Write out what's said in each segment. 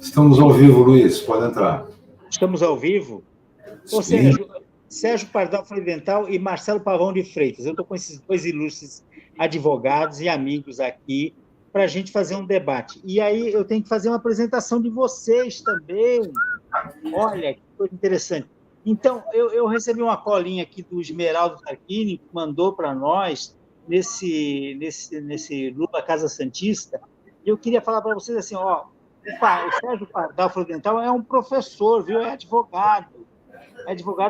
Estamos ao vivo, Luiz, pode entrar. Estamos ao vivo? Ou seja, Sérgio Pardal Freudenthal e Marcelo Pavão de Freitas. Eu estou com esses dois ilustres advogados e amigos aqui para a gente fazer um debate. E aí eu tenho que fazer uma apresentação de vocês também. Olha, que coisa interessante. Então, eu recebi uma colinha aqui do Esmeraldo Tarquini, que mandou para nós nesse Lula Casa Santista, e eu queria falar para vocês assim, ó, o Sérgio Pardal Freudenthal é um professor, viu? É advogado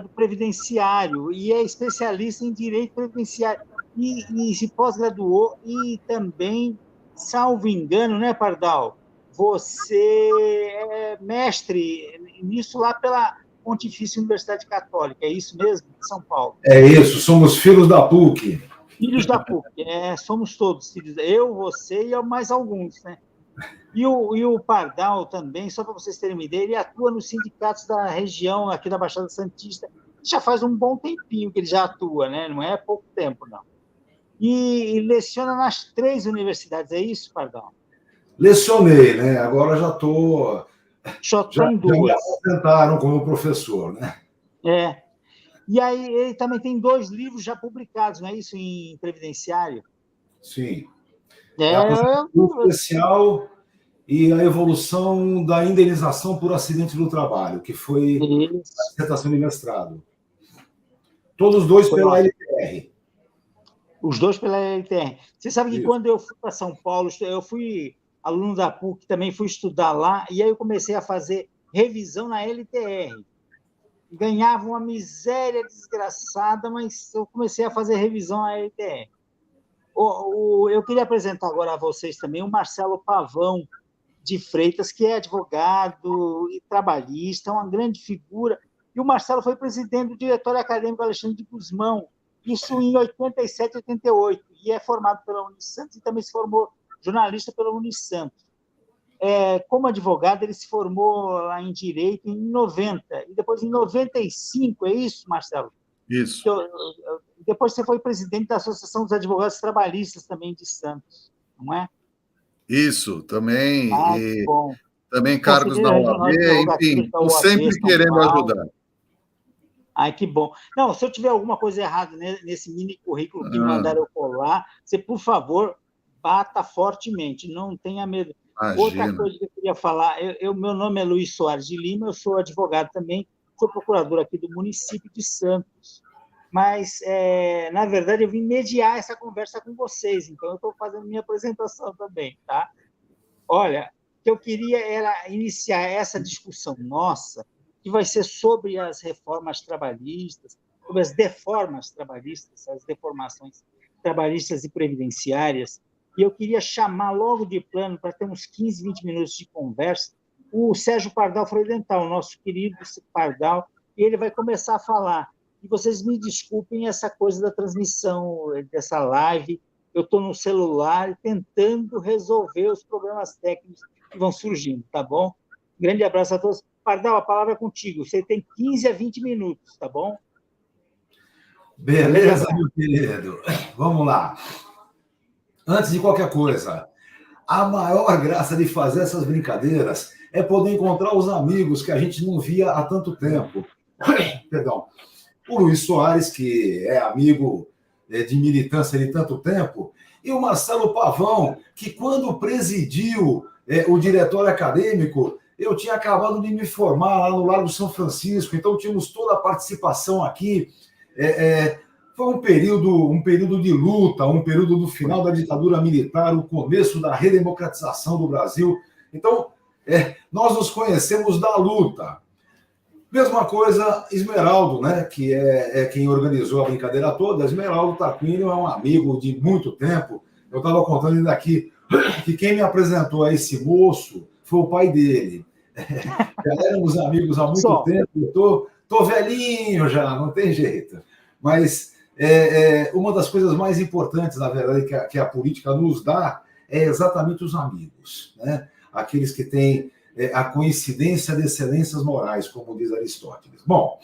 previdenciário e é especialista em direito previdenciário e se pós-graduou e também, salvo engano, né, Pardal? Você é mestre nisso lá pela Pontifícia Universidade Católica, é isso mesmo? De São Paulo. É isso, somos filhos da PUC. Filhos da PUC, somos todos filhos, eu, você e mais alguns, né? E o Pardal também, só para vocês terem uma ideia, ele atua nos sindicatos da região aqui da Baixada Santista, já faz um bom tempinho que ele já atua, né? Não é pouco tempo, não. E leciona nas 3 universidades, é isso, Pardal? Lecionei, né? Agora já estou... Já tem 2. Já me apresentaram como professor, né? E aí ele também tem 2 livros já publicados, não é isso, em previdenciário? Sim. A Constituição Especial e a evolução da indenização por acidente do trabalho, que foi a dissertação de mestrado. Todos os 2 pela LTR. Os 2 pela LTR. Você sabe que quando eu fui para São Paulo, eu fui aluno da PUC, também fui estudar lá, e aí eu comecei a fazer revisão na LTR. Ganhava uma miséria desgraçada, mas eu comecei a fazer revisão na LTR. Eu queria apresentar agora a vocês também o Marcelo Pavão de Freitas, que é advogado e trabalhista, é uma grande figura. E o Marcelo foi presidente do Diretório Acadêmico Alexandre de Gusmão, isso em 87, 88, e é formado pela Unisantos e também se formou jornalista pela Unisantos. Como advogado, ele se formou lá em Direito em 90, e depois em 95, é isso, Marcelo? Isso. Depois você foi presidente da Associação dos Advogados Trabalhistas também de Santos, não é? Isso, também. Que bom. Também cargos na OAB, enfim, estou sempre querendo ajudar. Ai, que bom. Não, se eu tiver alguma coisa errada nesse mini currículo que mandaram eu colar, você, por favor, bata fortemente, não tenha medo. Imagina. Outra coisa que eu queria falar, meu nome é Luiz Soares de Lima, eu sou advogado também, sou procurador aqui do município de Santos, mas, na verdade, eu vim mediar essa conversa com vocês, então eu estou fazendo minha apresentação também, tá? Olha, o que eu queria era iniciar essa discussão nossa, que vai ser sobre as reformas trabalhistas, sobre as deformas trabalhistas, as deformações trabalhistas e previdenciárias, e eu queria chamar logo de plano, para ter uns 15, 20 minutos de conversa, o Sérgio Pardal Freudenthal, nosso querido Pardal, e ele vai começar a falar. E vocês me desculpem essa coisa da transmissão dessa live, eu estou no celular tentando resolver os problemas técnicos que vão surgindo, tá bom? Grande abraço a todos. Pardal, a palavra é contigo. Você tem 15 a 20 minutos, tá bom? Beleza, meu querido. Vamos lá. Antes de qualquer coisa, a maior graça de fazer essas brincadeiras é poder encontrar os amigos que a gente não via há tanto tempo. Perdão. O Luiz Soares, que é amigo de militância de tanto tempo, e o Marcelo Pavão, que quando presidiu o diretório acadêmico, eu tinha acabado de me formar lá no Largo São Francisco, então tínhamos toda a participação aqui. Foi um período de luta, um período do final da ditadura militar, o começo da redemocratização do Brasil. Então, nós nos conhecemos da luta. Mesma coisa, Esmeraldo, né, que é quem organizou a brincadeira toda. Esmeraldo Tarquini é um amigo de muito tempo. Eu estava contando ainda aqui que quem me apresentou a esse moço foi o pai dele. Já éramos amigos há muito tempo. Eu tô velhinho já, não tem jeito. Mas uma das coisas mais importantes, na verdade, que a política nos dá é exatamente os amigos, né? Aqueles que têm a coincidência de excelências morais, como diz Aristóteles. Bom,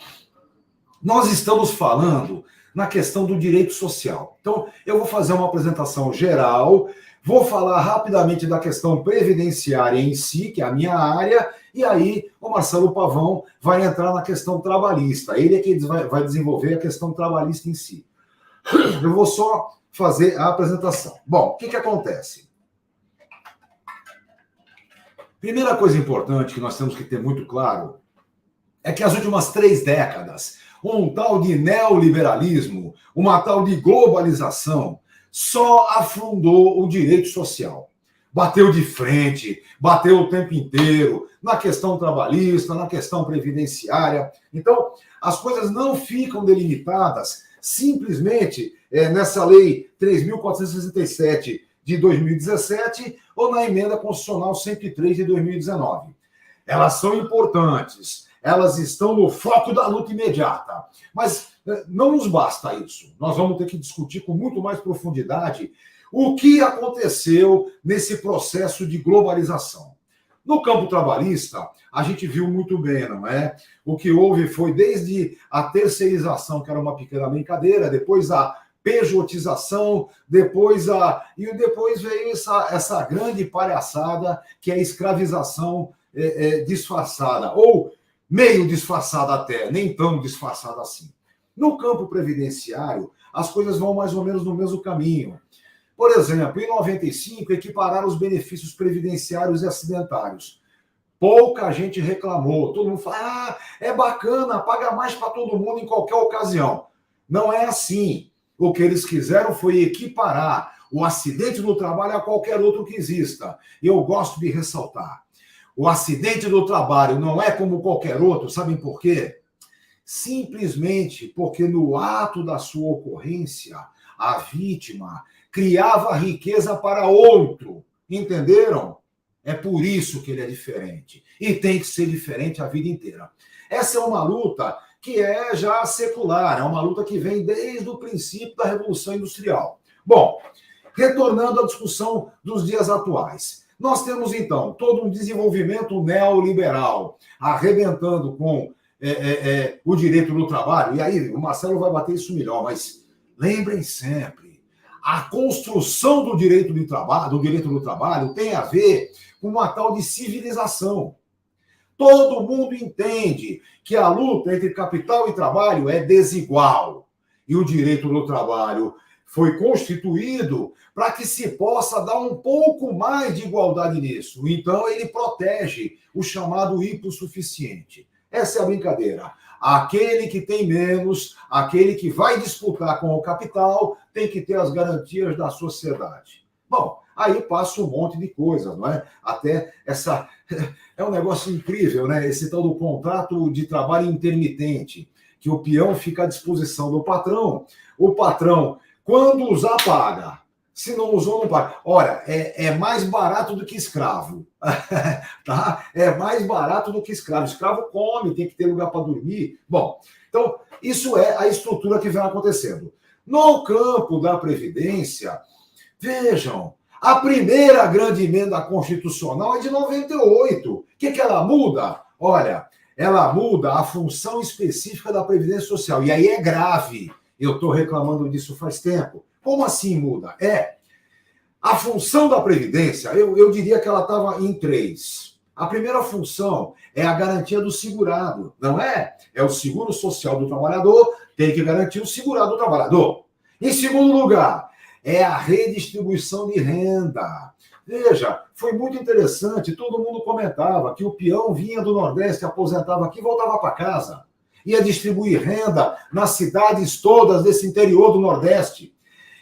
nós estamos falando na questão do direito social. Então, eu vou fazer uma apresentação geral, Vou falar rapidamente da questão previdenciária em si, que é a minha área, e aí o Marcelo Pavão vai entrar na questão trabalhista. Ele é que vai desenvolver a questão trabalhista em si. Eu vou só fazer a apresentação. Bom, o que acontece? Primeira coisa importante que nós temos que ter muito claro é que as últimas 3 décadas, um tal de neoliberalismo, uma tal de globalização, só afundou o direito social. Bateu de frente, bateu o tempo inteiro, na questão trabalhista, na questão previdenciária. Então, as coisas não ficam delimitadas simplesmente nessa lei 3.467 de 2017 ou na emenda constitucional 103 de 2019. Elas são importantes, elas estão no foco da luta imediata. Mas não nos basta isso. Nós vamos ter que discutir com muito mais profundidade o que aconteceu nesse processo de globalização. No campo trabalhista, a gente viu muito bem, não é? O que houve foi desde a terceirização, que era uma pequena brincadeira, depois a pejotização, depois veio essa grande palhaçada, que é a escravização disfarçada, ou meio disfarçada até, nem tão disfarçada assim. No campo previdenciário, as coisas vão mais ou menos no mesmo caminho. Por exemplo, em 95, equipararam os benefícios previdenciários e acidentários. Pouca gente reclamou. Todo mundo fala, é bacana, paga mais para todo mundo em qualquer ocasião. Não é assim. O que eles quiseram foi equiparar o acidente no trabalho a qualquer outro que exista. E eu gosto de ressaltar. O acidente do trabalho não é como qualquer outro, sabem por quê? Simplesmente porque no ato da sua ocorrência, a vítima criava riqueza para outro. Entenderam? É por isso que ele é diferente. E tem que ser diferente a vida inteira. Essa é uma luta que é já secular, é uma luta que vem desde o princípio da Revolução Industrial. Bom, retornando à discussão dos dias atuais. Nós temos, então, todo um desenvolvimento neoliberal, arrebentando com o direito do trabalho. E aí, o Marcelo vai bater isso melhor, mas lembrem sempre, a construção do direito do trabalho tem a ver com uma tal de civilização. Todo mundo entende que a luta entre capital e trabalho é desigual. E o direito do trabalho foi constituído para que se possa dar um pouco mais de igualdade nisso. Então, ele protege o chamado hipossuficiente. Essa é a brincadeira. Aquele que tem menos, aquele que vai disputar com o capital, tem que ter as garantias da sociedade. Bom, aí passa um monte de coisas, não é? Até essa... É um negócio incrível, né? Esse tal do contrato de trabalho intermitente, que o peão fica à disposição do patrão. O patrão, quando usar, paga. Se não usou, não paga. Ora, é mais barato do que escravo. Tá? É mais barato do que escravo. Escravo come, tem que ter lugar para dormir. Bom, então, isso é a estrutura que vem acontecendo. No campo da Previdência, vejam, a primeira grande emenda constitucional é de 98. O que ela muda? Olha, ela muda a função específica da Previdência Social. E aí é grave. Eu estou reclamando disso faz tempo. Como assim muda? A função da Previdência, eu diria que ela estava em 3. A primeira função é a garantia do segurado, não é? É o seguro social do trabalhador, tem que garantir o segurado do trabalhador. Em segundo lugar, é a redistribuição de renda. Veja, foi muito interessante, todo mundo comentava que o peão vinha do Nordeste, aposentava aqui e voltava para casa. Ia distribuir renda nas cidades todas desse interior do Nordeste.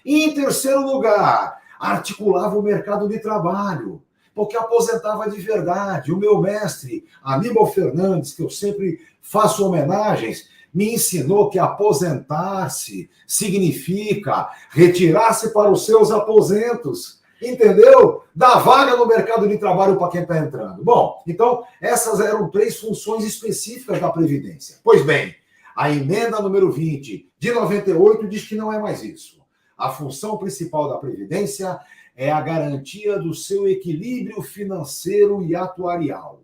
E, em terceiro lugar, articulava o mercado de trabalho, porque aposentava de verdade. O meu mestre, Aníbal Fernandes, que eu sempre faço homenagens, me ensinou que aposentar-se significa retirar-se para os seus aposentos, entendeu? Dar vaga no mercado de trabalho para quem está entrando. Bom, então, essas eram 3 funções específicas da Previdência. Pois bem, a emenda número 20 de 98 diz que não é mais isso. A função principal da Previdência é a garantia do seu equilíbrio financeiro e atuarial.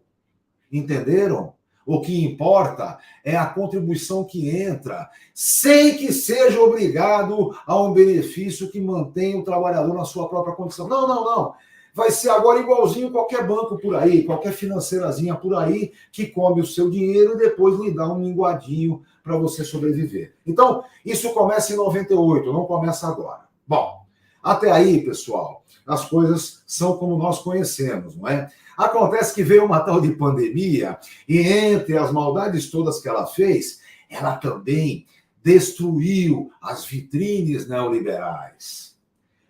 Entenderam? O que importa é a contribuição que entra, sem que seja obrigado a um benefício que mantenha o trabalhador na sua própria condição. Não. Vai ser agora igualzinho qualquer banco por aí, qualquer financeirazinha por aí, que come o seu dinheiro e depois lhe dá um linguadinho para você sobreviver. Então, isso começa em 98, não começa agora. Bom, até aí, pessoal, as coisas são como nós conhecemos, não é? Acontece que veio uma tal de pandemia e entre as maldades todas que ela fez, ela também destruiu as vitrines neoliberais.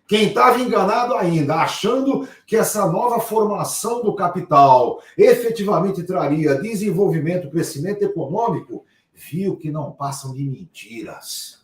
Quem estava enganado ainda, achando que essa nova formação do capital efetivamente traria desenvolvimento, crescimento econômico, viu que não passam de mentiras.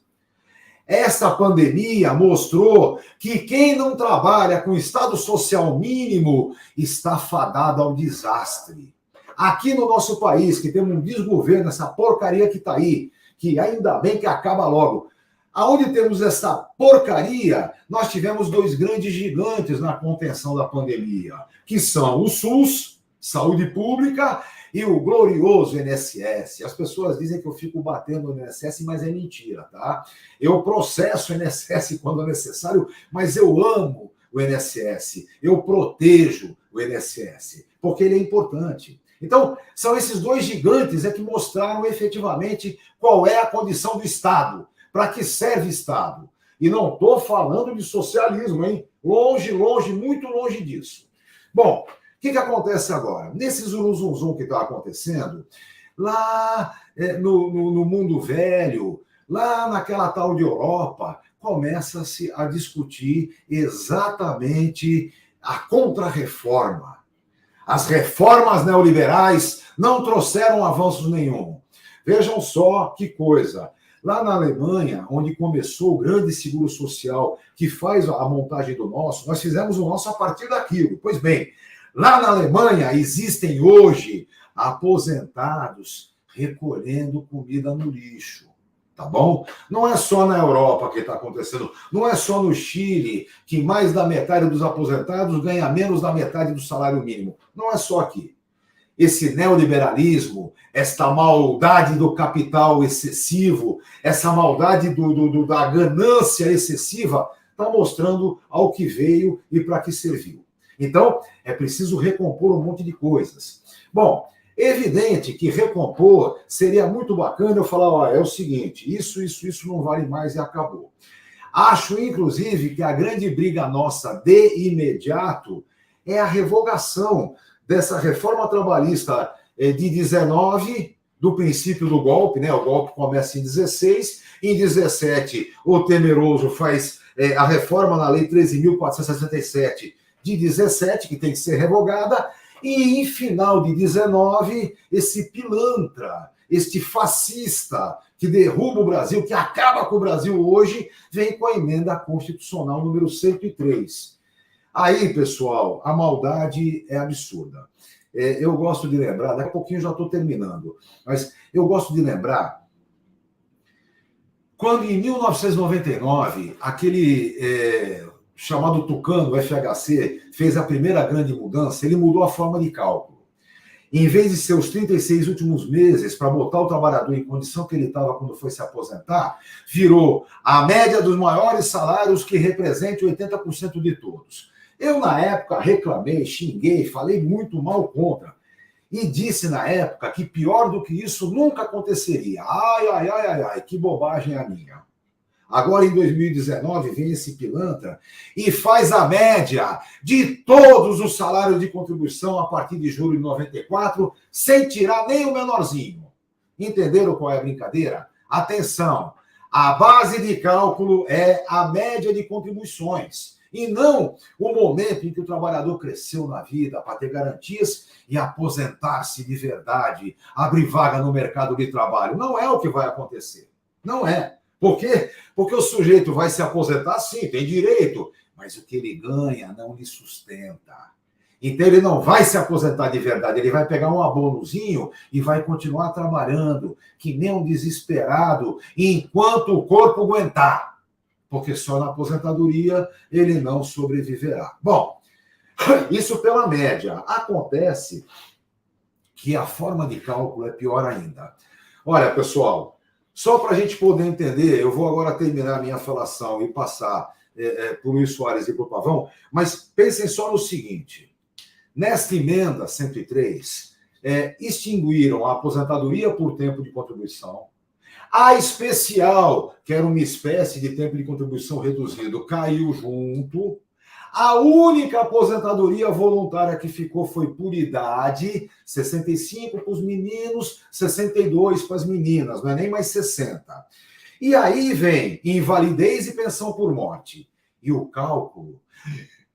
Essa pandemia mostrou que quem não trabalha com estado social mínimo está fadado ao desastre. Aqui no nosso país, que temos um desgoverno, essa porcaria que está aí, que ainda bem que acaba logo. Aonde temos essa porcaria, nós tivemos dois grandes gigantes na contenção da pandemia, que são o SUS, Saúde Pública, e o glorioso INSS. As pessoas dizem que eu fico batendo no INSS, mas é mentira, tá? Eu processo o INSS quando é necessário, mas eu amo o INSS. Eu protejo o INSS, porque ele é importante. Então, são esses dois gigantes que mostraram efetivamente qual é a condição do Estado, para que serve Estado. E não estou falando de socialismo, hein? Longe, muito longe disso. Bom, o que acontece agora? Nesse zum que está acontecendo, lá no mundo velho, lá naquela tal de Europa, começa-se a discutir exatamente a contra-reforma. As reformas neoliberais não trouxeram avanços nenhum. Vejam só que coisa. Lá na Alemanha, onde começou o grande seguro social, que faz a montagem do nosso, nós fizemos o nosso a partir daquilo. Pois bem, lá na Alemanha existem hoje aposentados recolhendo comida no lixo, tá bom? Não é só na Europa que está acontecendo, não é só no Chile que mais da metade dos aposentados ganha menos da metade do salário mínimo. Não é só aqui. Esse neoliberalismo, esta maldade do capital excessivo, essa maldade da ganância excessiva, está mostrando ao que veio e para que serviu. Então, é preciso recompor um monte de coisas. Bom, é evidente que recompor seria muito bacana eu falar, ó, é o seguinte, isso não vale mais e acabou. Acho, inclusive, que a grande briga nossa de imediato é a revogação dessa reforma trabalhista de 19, do princípio do golpe, né? O golpe começa em 16, em 17 o temeroso faz a reforma na lei 13.467 de 17, que tem que ser revogada, e em final de 19, esse pilantra, este fascista que derruba o Brasil, que acaba com o Brasil hoje, vem com a emenda constitucional número 103. Aí, pessoal, a maldade é absurda. Eu gosto de lembrar, daqui a pouquinho já estou terminando, mas eu gosto de lembrar quando em 1999, aquele chamado Tucano, o FHC, fez a primeira grande mudança, ele mudou a forma de cálculo. Em vez de ser os 36 últimos meses para botar o trabalhador em condição que ele estava quando foi se aposentar, virou a média dos maiores salários que represente 80% de todos. Eu, na época, reclamei, xinguei, falei muito mal contra. E disse, na época, que pior do que isso nunca aconteceria. Ai, que bobagem a minha. Agora, em 2019, vem esse pilantra e faz a média de todos os salários de contribuição a partir de julho de 94, sem tirar nem o menorzinho. Entenderam qual é a brincadeira? Atenção, a base de cálculo é a média de contribuições. E não o momento em que o trabalhador cresceu na vida para ter garantias e aposentar-se de verdade, abrir vaga no mercado de trabalho. Não é o que vai acontecer. Não é. Por quê? Porque o sujeito vai se aposentar, sim, tem direito, mas o que ele ganha não lhe sustenta. Então ele não vai se aposentar de verdade, ele vai pegar um abonozinho e vai continuar trabalhando, que nem um desesperado, enquanto o corpo aguentar. Porque só na aposentadoria ele não sobreviverá. Bom, isso pela média. Acontece que a forma de cálculo é pior ainda. Olha, pessoal, só para a gente poder entender, eu vou agora terminar a minha falação e passar para o Luiz Soares e para o Pavão, mas pensem só no seguinte, nesta emenda 103, extinguiram a aposentadoria por tempo de contribuição, a especial, que era uma espécie de tempo de contribuição reduzido, caiu junto. A única aposentadoria voluntária que ficou foi por idade, 65 para os meninos, 62 para as meninas, não é nem mais 60. E aí vem invalidez e pensão por morte. E o cálculo,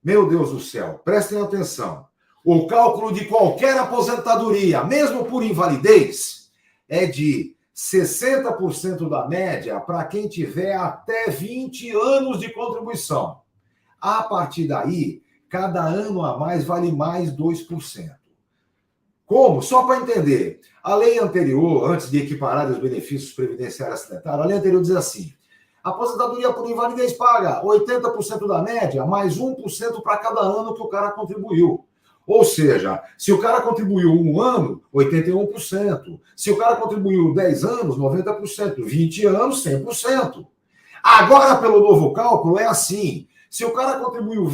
meu Deus do céu, prestem atenção, o cálculo de qualquer aposentadoria, mesmo por invalidez, é de 60% da média para quem tiver até 20 anos de contribuição. A partir daí, cada ano a mais vale mais 2%. Como? Só para entender. A lei anterior, antes de equiparar os benefícios previdenciários acidentados, a lei anterior diz assim, a aposentadoria por invalidez paga 80% da média, mais 1% para cada ano que o cara contribuiu. Ou seja, se o cara contribuiu 1 ano, 81%. Se o cara contribuiu 10 anos, 90%. 20 anos, 100%. Agora, pelo novo cálculo, é assim. Se o cara contribuiu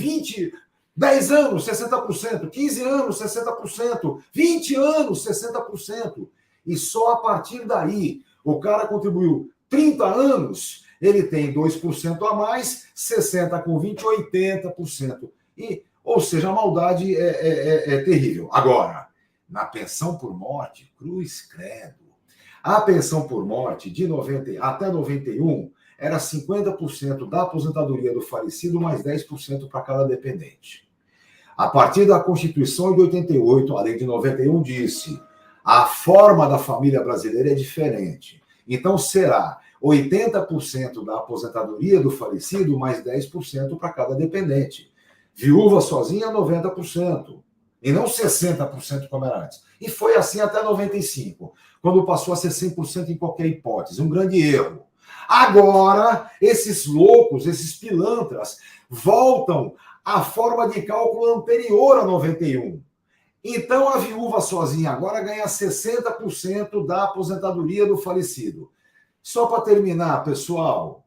10 anos, 60%. 15 anos, 60%. 20 anos, 60%. E só a partir daí, o cara contribuiu 30 anos, ele tem 2% a mais, 60 com 20, 80%. Ou seja, a maldade é terrível. Agora, na pensão por morte, cruz credo. A pensão por morte de 90 até 91 era 50% da aposentadoria do falecido, mais 10% para cada dependente. A partir da Constituição de 88, a lei de 91 disse, a forma da família brasileira é diferente. Então, será 80% da aposentadoria do falecido, mais 10% para cada dependente. Viúva sozinha, 90%. E não 60% como era antes. E foi assim até 95, quando passou a ser 100% em qualquer hipótese. Um grande erro. Agora, esses loucos, esses pilantras, voltam à forma de cálculo anterior a 91. Então, a viúva sozinha agora ganha 60% da aposentadoria do falecido. Só para terminar, pessoal,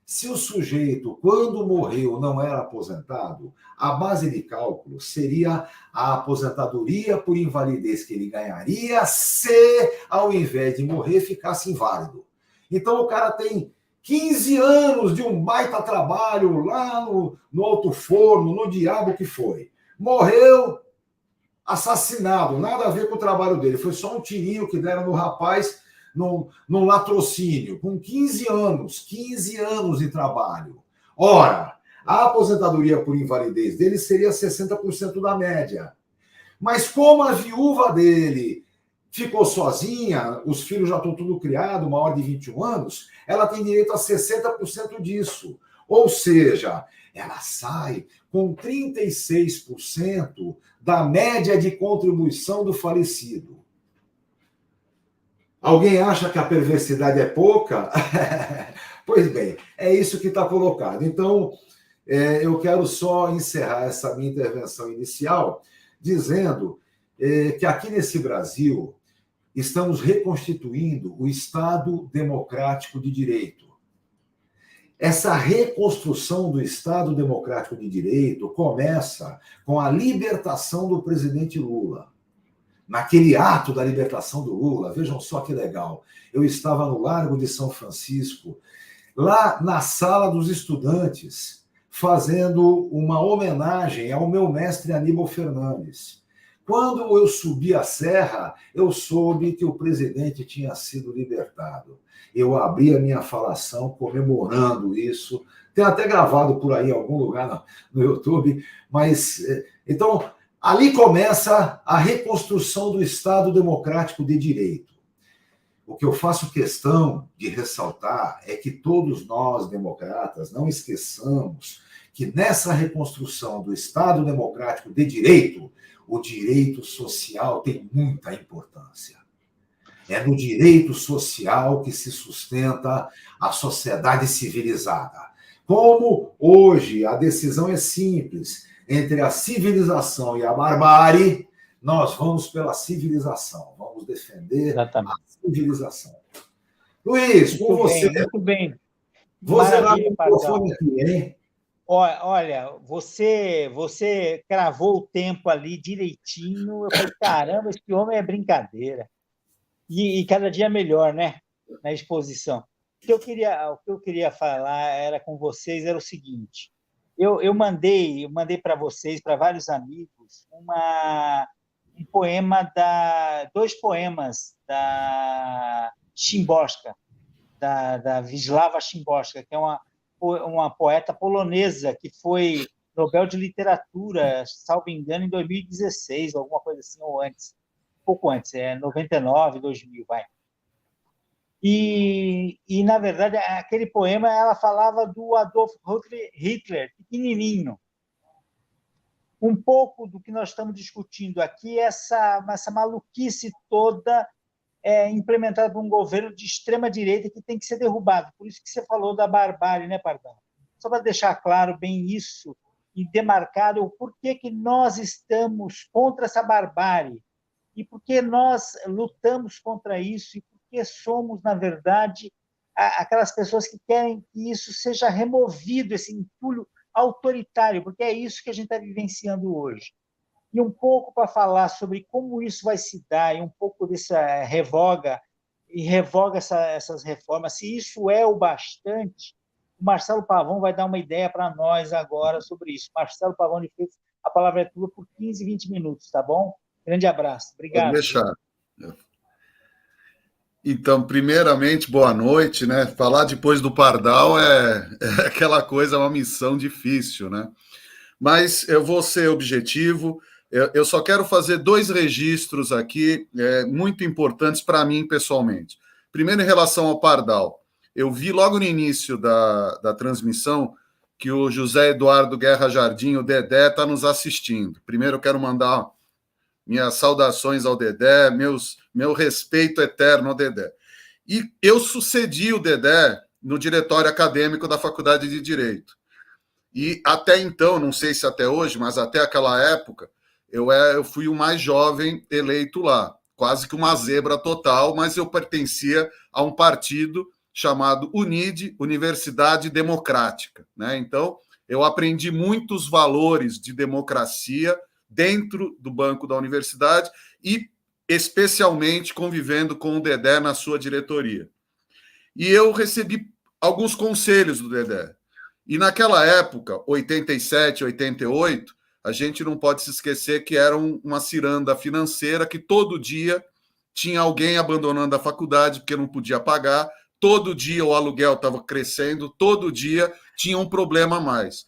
se o sujeito, quando morreu, não era aposentado, a base de cálculo seria a aposentadoria por invalidez que ele ganharia se, ao invés de morrer, ficasse inválido. Então, o cara tem 15 anos de um baita trabalho lá no alto forno, no diabo que foi. Morreu assassinado, nada a ver com o trabalho dele. Foi só um tirinho que deram no rapaz num latrocínio, com 15 anos de trabalho. Ora, a aposentadoria por invalidez dele seria 60% da média. Mas como a viúva dele ficou sozinha, os filhos já estão tudo criados, maior de 21 anos, ela tem direito a 60% disso. Ou seja, ela sai com 36% da média de contribuição do falecido. Alguém acha que a perversidade é pouca? Pois bem, é isso que está colocado. Então, eu quero só encerrar essa minha intervenção inicial dizendo que aqui nesse Brasil estamos reconstituindo o Estado democrático de direito. Essa reconstrução do Estado democrático de direito começa com a libertação do presidente Lula. Naquele ato da libertação do Lula, vejam só que legal, eu estava no Largo de São Francisco, lá na sala dos estudantes, fazendo uma homenagem ao meu mestre Aníbal Fernandes. Quando eu subi a serra, eu soube que o presidente tinha sido libertado. Eu abri a minha falação comemorando isso. Tem até gravado por aí em algum lugar no YouTube. Mas, então, ali começa a reconstrução do Estado democrático de direito. O que eu faço questão de ressaltar é que todos nós, democratas, não esqueçamos que nessa reconstrução do Estado democrático de direito, o direito social tem muita importância. É no direito social que se sustenta a sociedade civilizada. Como hoje a decisão é simples, entre a civilização e a barbárie, nós vamos pela civilização, vamos defender Exatamente. a civilização. Luiz, com você. Muito bem. Vou zerar o microfone aqui, hein? Olha, você cravou o tempo ali direitinho. Eu falei, caramba, esse homem é brincadeira. E cada dia melhor, né? Na exposição. O que eu queria falar era com vocês era o seguinte. Eu mandei para vocês, para vários amigos, dois poemas da Szymborska, da Wisława Szymborska, que é uma poeta polonesa que foi Nobel de Literatura, salvo engano, em 2016, alguma coisa assim, ou antes, pouco antes, 99, 2000, vai. E, na verdade, aquele poema, ela falava do Adolf Hitler, pequenininho. Um pouco do que nós estamos discutindo aqui, essa maluquice toda implementada por um governo de extrema-direita que tem que ser derrubado. Por isso que você falou da barbárie, né, Pardal? Só para deixar claro bem isso e demarcado o porquê que nós estamos contra essa barbárie e por que nós lutamos contra isso e por que somos, na verdade, aquelas pessoas que querem que isso seja removido, esse entulho autoritário, porque é isso que a gente está vivenciando hoje. E um pouco para falar sobre como isso vai se dar, e um pouco dessa revoga essas reformas, se isso é o bastante, o Marcelo Pavão vai dar uma ideia para nós agora sobre isso. Marcelo Pavão de Freitas, a palavra é tua por 15, 20 minutos, tá bom? Grande abraço. Obrigado. Pode deixar. Então, primeiramente, boa noite, né? Falar depois do Pardal é aquela coisa, é uma missão difícil, né? Mas eu vou ser objetivo. Eu só quero fazer 2 registros aqui muito importantes para mim, pessoalmente. Primeiro, em relação ao Pardal. Eu vi logo no início da transmissão que o José Eduardo Guerra Jardim, o Dedé, está nos assistindo. Primeiro, eu quero mandar minhas saudações ao Dedé, meu respeito eterno ao Dedé. E eu sucedi o Dedé no diretório acadêmico da Faculdade de Direito. E até então, não sei se até hoje, mas até aquela época, eu fui o mais jovem eleito lá. Quase que uma zebra total, mas eu pertencia a um partido chamado UNID, Universidade Democrática, né? Então, eu aprendi muitos valores de democracia dentro do banco da universidade e especialmente convivendo com o Dedé na sua diretoria. E eu recebi alguns conselhos do Dedé. E naquela época, 87, 88, a gente não pode se esquecer que era uma ciranda financeira que todo dia tinha alguém abandonando a faculdade porque não podia pagar, todo dia o aluguel estava crescendo, todo dia tinha um problema a mais.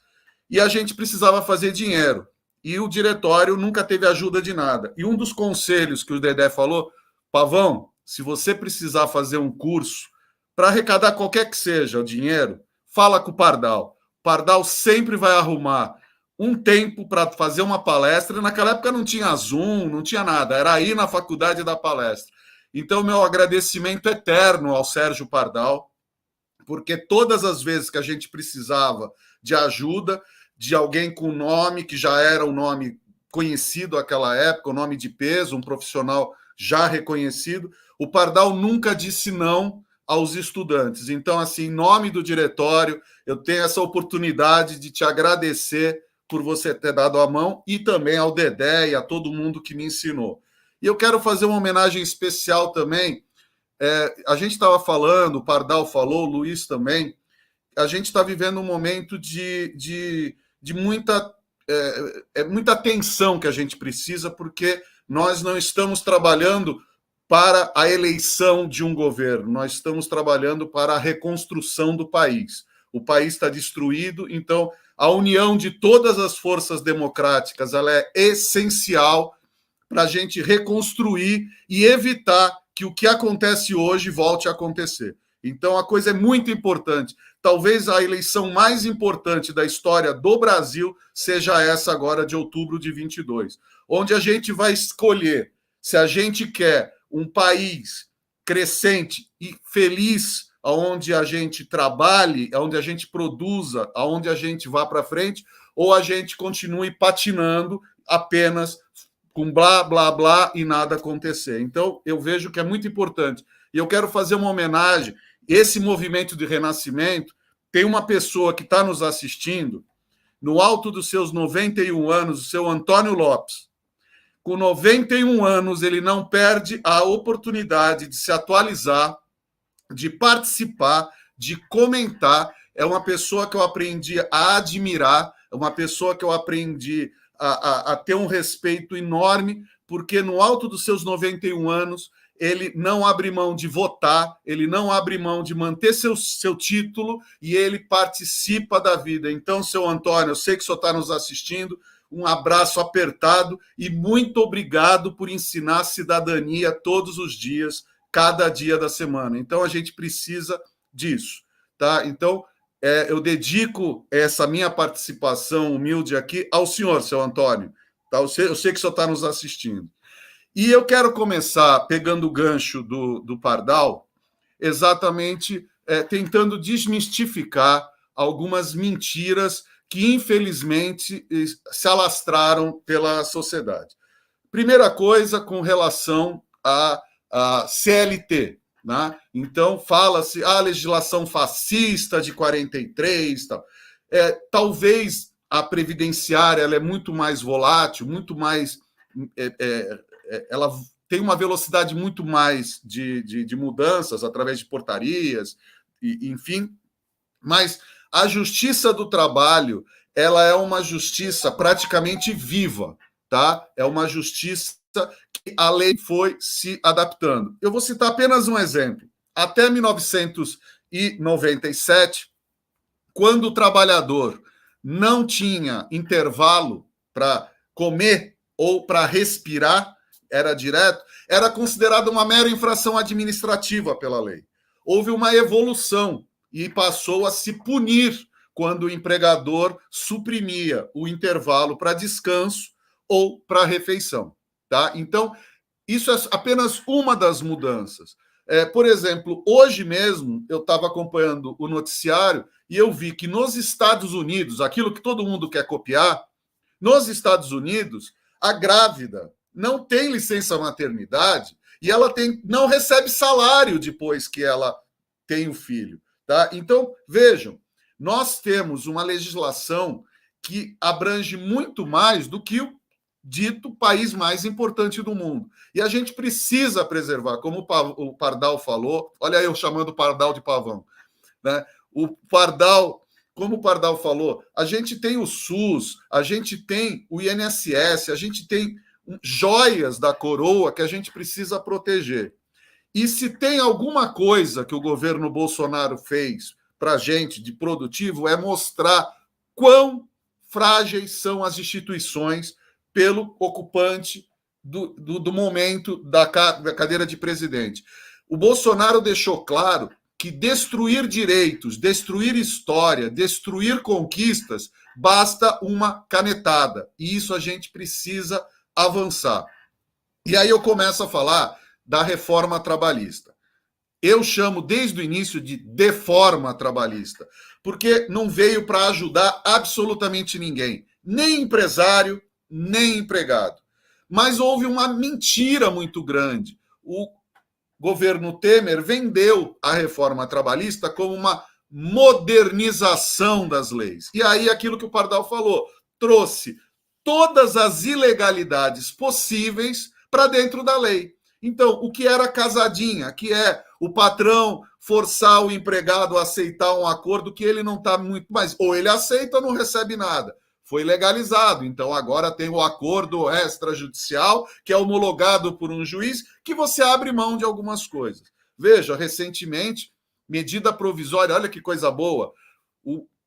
E a gente precisava fazer dinheiro. E o diretório nunca teve ajuda de nada. E um dos conselhos que o Dedé falou, Pavão, se você precisar fazer um curso para arrecadar qualquer que seja o dinheiro, fala com o Pardal. O Pardal sempre vai arrumar um tempo para fazer uma palestra. Naquela época não tinha Zoom, não tinha nada. Era aí na faculdade da palestra. Então, meu agradecimento eterno ao Sérgio Pardal, porque todas as vezes que a gente precisava de ajuda, de alguém com nome, que já era um nome conhecido naquela época, um nome de peso, um profissional já reconhecido, o Pardal nunca disse não aos estudantes. Então, assim, em nome do diretório, eu tenho essa oportunidade de te agradecer por você ter dado a mão e também ao Dedé e a todo mundo que me ensinou. E eu quero fazer uma homenagem especial também. A gente estava falando, o Pardal falou, o Luiz também, a gente está vivendo um momento de muita atenção que a gente precisa, porque nós não estamos trabalhando para a eleição de um governo, nós estamos trabalhando para a reconstrução do país. O país está destruído, então a união de todas as forças democráticas ela é essencial para a gente reconstruir e evitar que o que acontece hoje volte a acontecer. Então, a coisa é muito importante. Talvez a eleição mais importante da história do Brasil seja essa agora de outubro de 22, onde a gente vai escolher se a gente quer um país crescente e feliz, onde a gente trabalhe, onde a gente produza, onde a gente vá para frente, ou a gente continue patinando apenas com blá, blá, blá e nada acontecer. Então, eu vejo que é muito importante. E eu quero fazer uma homenagem. Esse movimento de renascimento tem uma pessoa que está nos assistindo, no alto dos seus 91 anos, o seu Antônio Lopes. Com 91 anos, ele não perde a oportunidade de se atualizar, de participar, de comentar. É uma pessoa que eu aprendi a admirar, é uma pessoa que eu aprendi a ter um respeito enorme, porque no alto dos seus 91 anos, ele não abre mão de votar, ele não abre mão de manter seu título e ele participa da vida. Então, seu Antônio, eu sei que o senhor está nos assistindo, um abraço apertado e muito obrigado por ensinar cidadania todos os dias, cada dia da semana. Então, a gente precisa disso, tá? Então, eu dedico essa minha participação humilde aqui ao senhor, seu Antônio. Tá? Eu sei que o senhor está nos assistindo. E eu quero começar pegando o gancho do Pardal, exatamente tentando desmistificar algumas mentiras que, infelizmente, se alastraram pela sociedade. Primeira coisa, com relação à CLT. Né? Então, fala-se a legislação fascista de 43, tal. Talvez a previdenciária ela é muito mais volátil, muito mais... ela tem uma velocidade muito mais de mudanças através de portarias, enfim. Mas a justiça do trabalho ela é uma justiça praticamente viva, tá? É uma justiça que a lei foi se adaptando. Eu vou citar apenas um exemplo. Até 1997, quando o trabalhador não tinha intervalo para comer ou para respirar, era direto, era considerada uma mera infração administrativa pela lei. Houve uma evolução e passou a se punir quando o empregador suprimia o intervalo para descanso ou para refeição. Tá? Então, isso é apenas uma das mudanças. Por exemplo, hoje mesmo eu estava acompanhando o noticiário e eu vi que nos Estados Unidos, aquilo que todo mundo quer copiar, nos Estados Unidos, a grávida não tem licença maternidade e ela não recebe salário depois que ela tem o filho. Tá? Então, vejam, nós temos uma legislação que abrange muito mais do que o dito país mais importante do mundo. E a gente precisa preservar, como o Pardal falou, olha eu chamando o Pardal de pavão, né? O Pardal, como o Pardal falou, a gente tem o SUS, a gente tem o INSS, a gente tem joias da coroa que a gente precisa proteger. E se tem alguma coisa que o governo Bolsonaro fez para a gente de produtivo, é mostrar quão frágeis são as instituições pelo ocupante do momento da cadeira de presidente. O Bolsonaro deixou claro que destruir direitos, destruir história, destruir conquistas, basta uma canetada. E isso a gente precisa avançar. E aí eu começo a falar da reforma trabalhista. Eu chamo desde o início de deforma trabalhista, porque não veio para ajudar absolutamente ninguém, nem empresário, nem empregado. Mas houve uma mentira muito grande. O governo Temer vendeu a reforma trabalhista como uma modernização das leis. E aí aquilo que o Pardal falou, trouxe todas as ilegalidades possíveis para dentro da lei. Então, o que era casadinha, que é o patrão forçar o empregado a aceitar um acordo que ele não está muito mais, ou ele aceita ou não recebe nada. Foi legalizado, então agora tem o acordo extrajudicial, que é homologado por um juiz, que você abre mão de algumas coisas. Veja, recentemente, medida provisória, olha que coisa boa,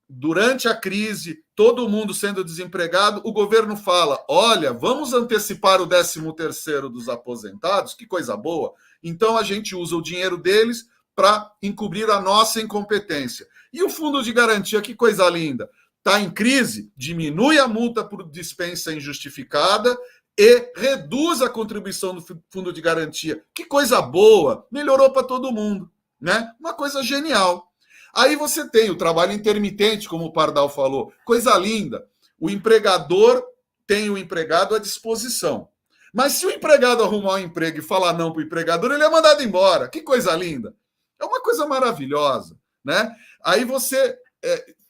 durante a crise, todo mundo sendo desempregado, o governo fala, olha, vamos antecipar o 13º dos aposentados, que coisa boa, então a gente usa o dinheiro deles para encobrir a nossa incompetência. E o fundo de garantia, que coisa linda, está em crise, diminui a multa por dispensa injustificada e reduz a contribuição do fundo de garantia. Que coisa boa, melhorou para todo mundo, né? Uma coisa genial. Aí você tem o trabalho intermitente, como o Pardal falou, coisa linda. O empregador tem o empregado à disposição. Mas se o empregado arrumar um emprego e falar não para o empregador, ele é mandado embora. Que coisa linda. É uma coisa maravilhosa, né? Aí você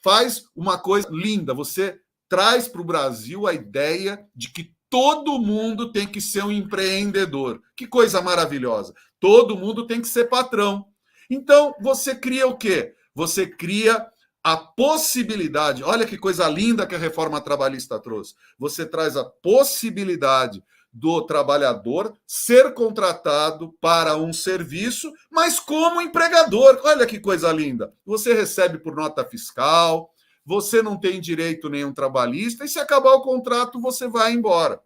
faz uma coisa linda, você traz para o Brasil a ideia de que todo mundo tem que ser um empreendedor. Que coisa maravilhosa. Todo mundo tem que ser patrão. Então, você cria o quê? Você cria a possibilidade, olha que coisa linda que a reforma trabalhista trouxe. Você traz a possibilidade do trabalhador ser contratado para um serviço, mas como empregador. Olha que coisa linda. Você recebe por nota fiscal, você não tem direito nenhum trabalhista, e se acabar o contrato, você vai embora.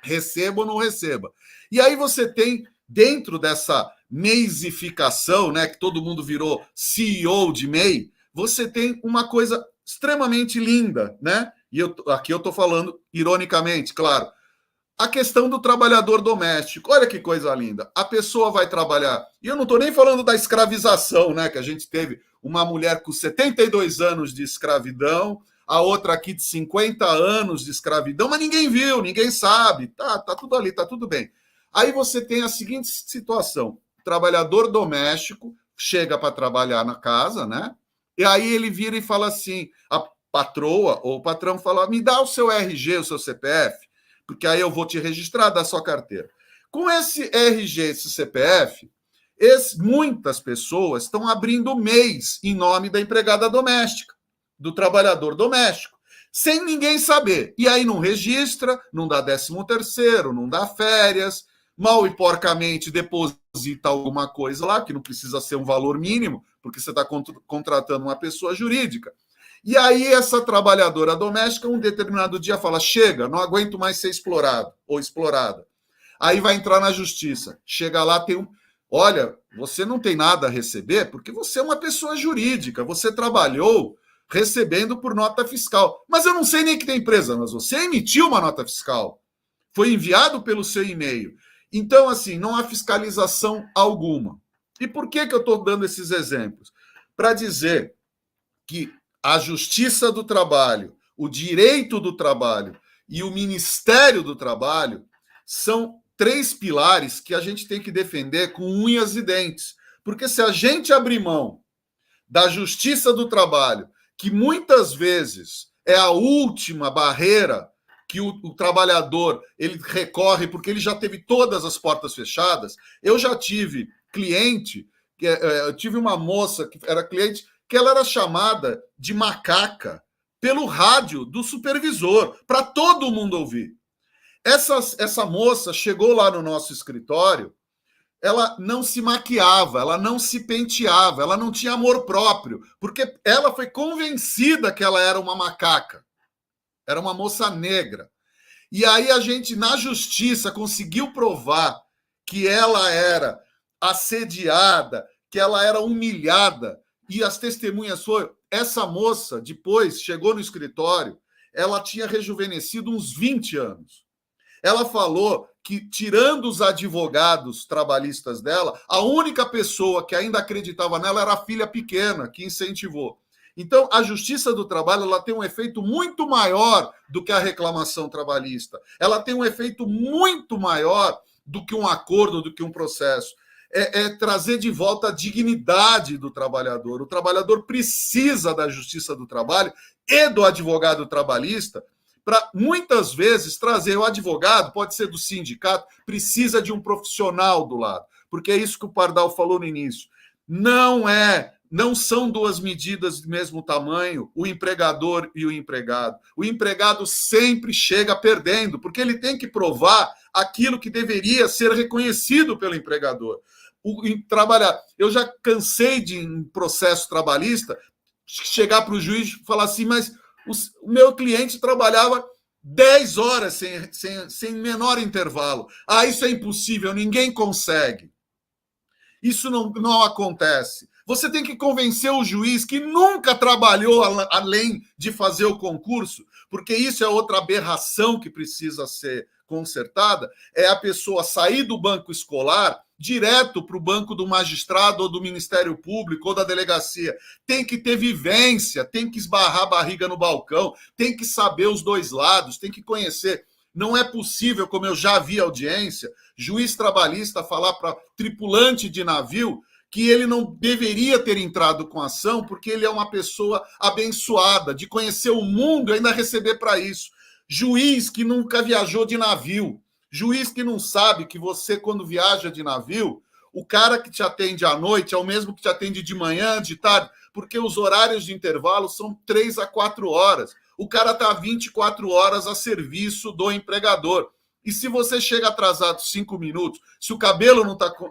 Receba ou não receba. E aí você tem, dentro dessa MEIsificação, né, que todo mundo virou CEO de MEI, você tem uma coisa extremamente linda, né? E aqui eu estou falando ironicamente, claro. A questão do trabalhador doméstico. Olha que coisa linda. A pessoa vai trabalhar. E eu não estou nem falando da escravização, né? Que a gente teve uma mulher com 72 anos de escravidão, a outra aqui de 50 anos de escravidão, mas ninguém viu, ninguém sabe. Tá tudo ali, tá tudo bem. Aí você tem a seguinte situação: o trabalhador doméstico chega para trabalhar na casa, né? E aí ele vira e fala assim, a patroa ou o patrão fala, me dá o seu RG, o seu CPF, porque aí eu vou te registrar da sua carteira. Com esse RG, esse CPF, muitas pessoas estão abrindo MEIs em nome da empregada doméstica, do trabalhador doméstico, sem ninguém saber. E aí não registra, não dá 13º, não dá férias, mal e porcamente deposita alguma coisa lá, que não precisa ser um valor mínimo, porque você está contratando uma pessoa jurídica. E aí essa trabalhadora doméstica, um determinado dia, fala, chega, não aguento mais ser explorado ou explorada. Aí vai entrar na justiça. Chega lá, tem olha, você não tem nada a receber porque você é uma pessoa jurídica, você trabalhou recebendo por nota fiscal. Mas eu não sei nem que tem empresa, mas você emitiu uma nota fiscal. Foi enviado pelo seu e-mail. Então, assim, não há fiscalização alguma. E por que eu estou dando esses exemplos? Para dizer que a Justiça do Trabalho, o direito do trabalho e o Ministério do Trabalho são 3 pilares que a gente tem que defender com unhas e dentes. Porque se a gente abrir mão da Justiça do Trabalho, que muitas vezes é a última barreira que o trabalhador ele recorre porque ele já teve todas as portas fechadas. Eu já tive cliente, eu tive uma moça que era cliente, que ela era chamada de macaca pelo rádio do supervisor, para todo mundo ouvir. Essa moça chegou lá no nosso escritório, ela não se maquiava, ela não se penteava, ela não tinha amor próprio, porque ela foi convencida que ela era uma macaca. Era uma moça negra. E aí a gente, na justiça, conseguiu provar que ela era assediada, que ela era humilhada. E as testemunhas foram... Essa moça, depois, chegou no escritório, ela tinha rejuvenescido uns 20 anos. Ela falou que, tirando os advogados trabalhistas dela, a única pessoa que ainda acreditava nela era a filha pequena, que incentivou. Então, a Justiça do Trabalho ela tem um efeito muito maior do que a reclamação trabalhista. Ela tem um efeito muito maior do que um acordo, do que um processo. É trazer de volta a dignidade do trabalhador. O trabalhador precisa da Justiça do Trabalho e do advogado trabalhista para, muitas vezes, trazer o advogado, pode ser do sindicato, precisa de um profissional do lado. Porque é isso que o Pardal falou no início. Não são 2 medidas do mesmo tamanho, o empregador e o empregado. O empregado sempre chega perdendo, porque ele tem que provar aquilo que deveria ser reconhecido pelo empregador. Eu já cansei de, em processo trabalhista, chegar para o juiz e falar assim, mas o meu cliente trabalhava 10 horas sem menor intervalo. Isso é impossível, ninguém consegue. Isso não acontece. Você tem que convencer o juiz que nunca trabalhou além de fazer o concurso, porque isso é outra aberração que precisa ser consertada, é a pessoa sair do banco escolar direto para o banco do magistrado ou do Ministério Público ou da delegacia. Tem que ter vivência, tem que esbarrar a barriga no balcão, tem que saber os 2 lados, tem que conhecer. Não é possível, como eu já vi audiência, juiz trabalhista falar para tripulante de navio que ele não deveria ter entrado com ação porque ele é uma pessoa abençoada, de conhecer o mundo e ainda receber para isso. Juiz que nunca viajou de navio, juiz que não sabe que você, quando viaja de navio, o cara que te atende à noite é o mesmo que te atende de manhã, de tarde, porque os horários de intervalo são 3 a 4 horas. O cara está 24 horas a serviço do empregador. E se você chega atrasado 5 minutos, se o cabelo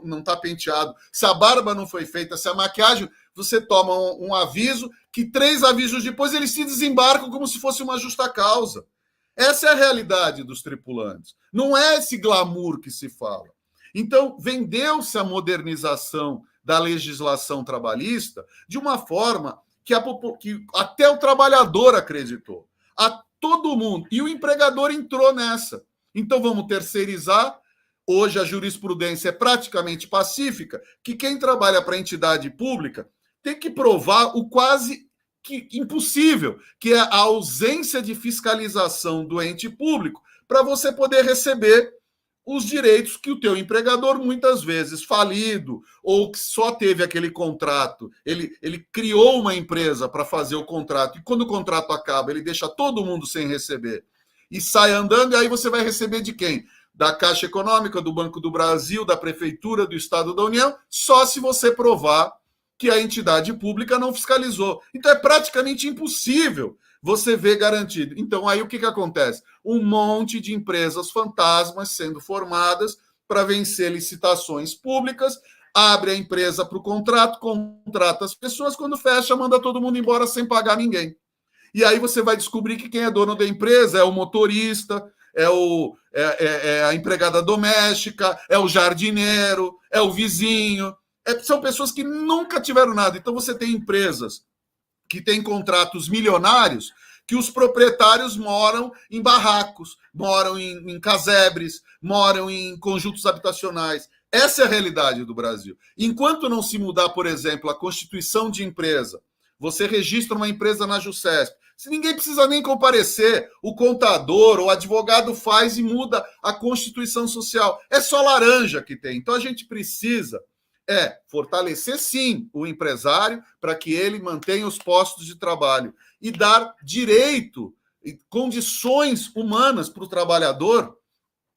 não tá penteado, se a barba não foi feita, se a maquiagem, você toma um aviso, que 3 avisos depois eles se desembarcam como se fosse uma justa causa. Essa é a realidade dos tripulantes. Não é esse glamour que se fala. Então, vendeu-se a modernização da legislação trabalhista de uma forma que até o trabalhador acreditou. A todo mundo. E o empregador entrou nessa. Então, vamos terceirizar. Hoje, a jurisprudência é praticamente pacífica, que quem trabalha para a entidade pública tem que provar o quase que impossível, que é a ausência de fiscalização do ente público, para você poder receber os direitos que o teu empregador, muitas vezes falido, ou que só teve aquele contrato, ele criou uma empresa para fazer o contrato, e quando o contrato acaba, ele deixa todo mundo sem receber, e sai andando, e aí você vai receber de quem? Da Caixa Econômica, do Banco do Brasil, da Prefeitura, do Estado da União, só se você provar que a entidade pública não fiscalizou. Então é praticamente impossível você ver garantido. Então aí o que acontece? Um monte de empresas fantasmas sendo formadas para vencer licitações públicas, abre a empresa para o contrato, contrata as pessoas, quando fecha, manda todo mundo embora sem pagar ninguém. E aí você vai descobrir que quem é dono da empresa é o motorista, é a empregada doméstica, é o jardineiro, é o vizinho. São pessoas que nunca tiveram nada. Então você tem empresas que têm contratos milionários, que os proprietários moram em barracos, moram em casebres, moram em conjuntos habitacionais. Essa é a realidade do Brasil. Enquanto não se mudar, por exemplo, a constituição de empresa, você registra uma empresa na JuSesp, se ninguém precisa nem comparecer, o contador ou o advogado faz e muda a Constituição Social. É só laranja que tem. Então a gente precisa fortalecer, sim, o empresário para que ele mantenha os postos de trabalho e dar direito e condições humanas para o trabalhador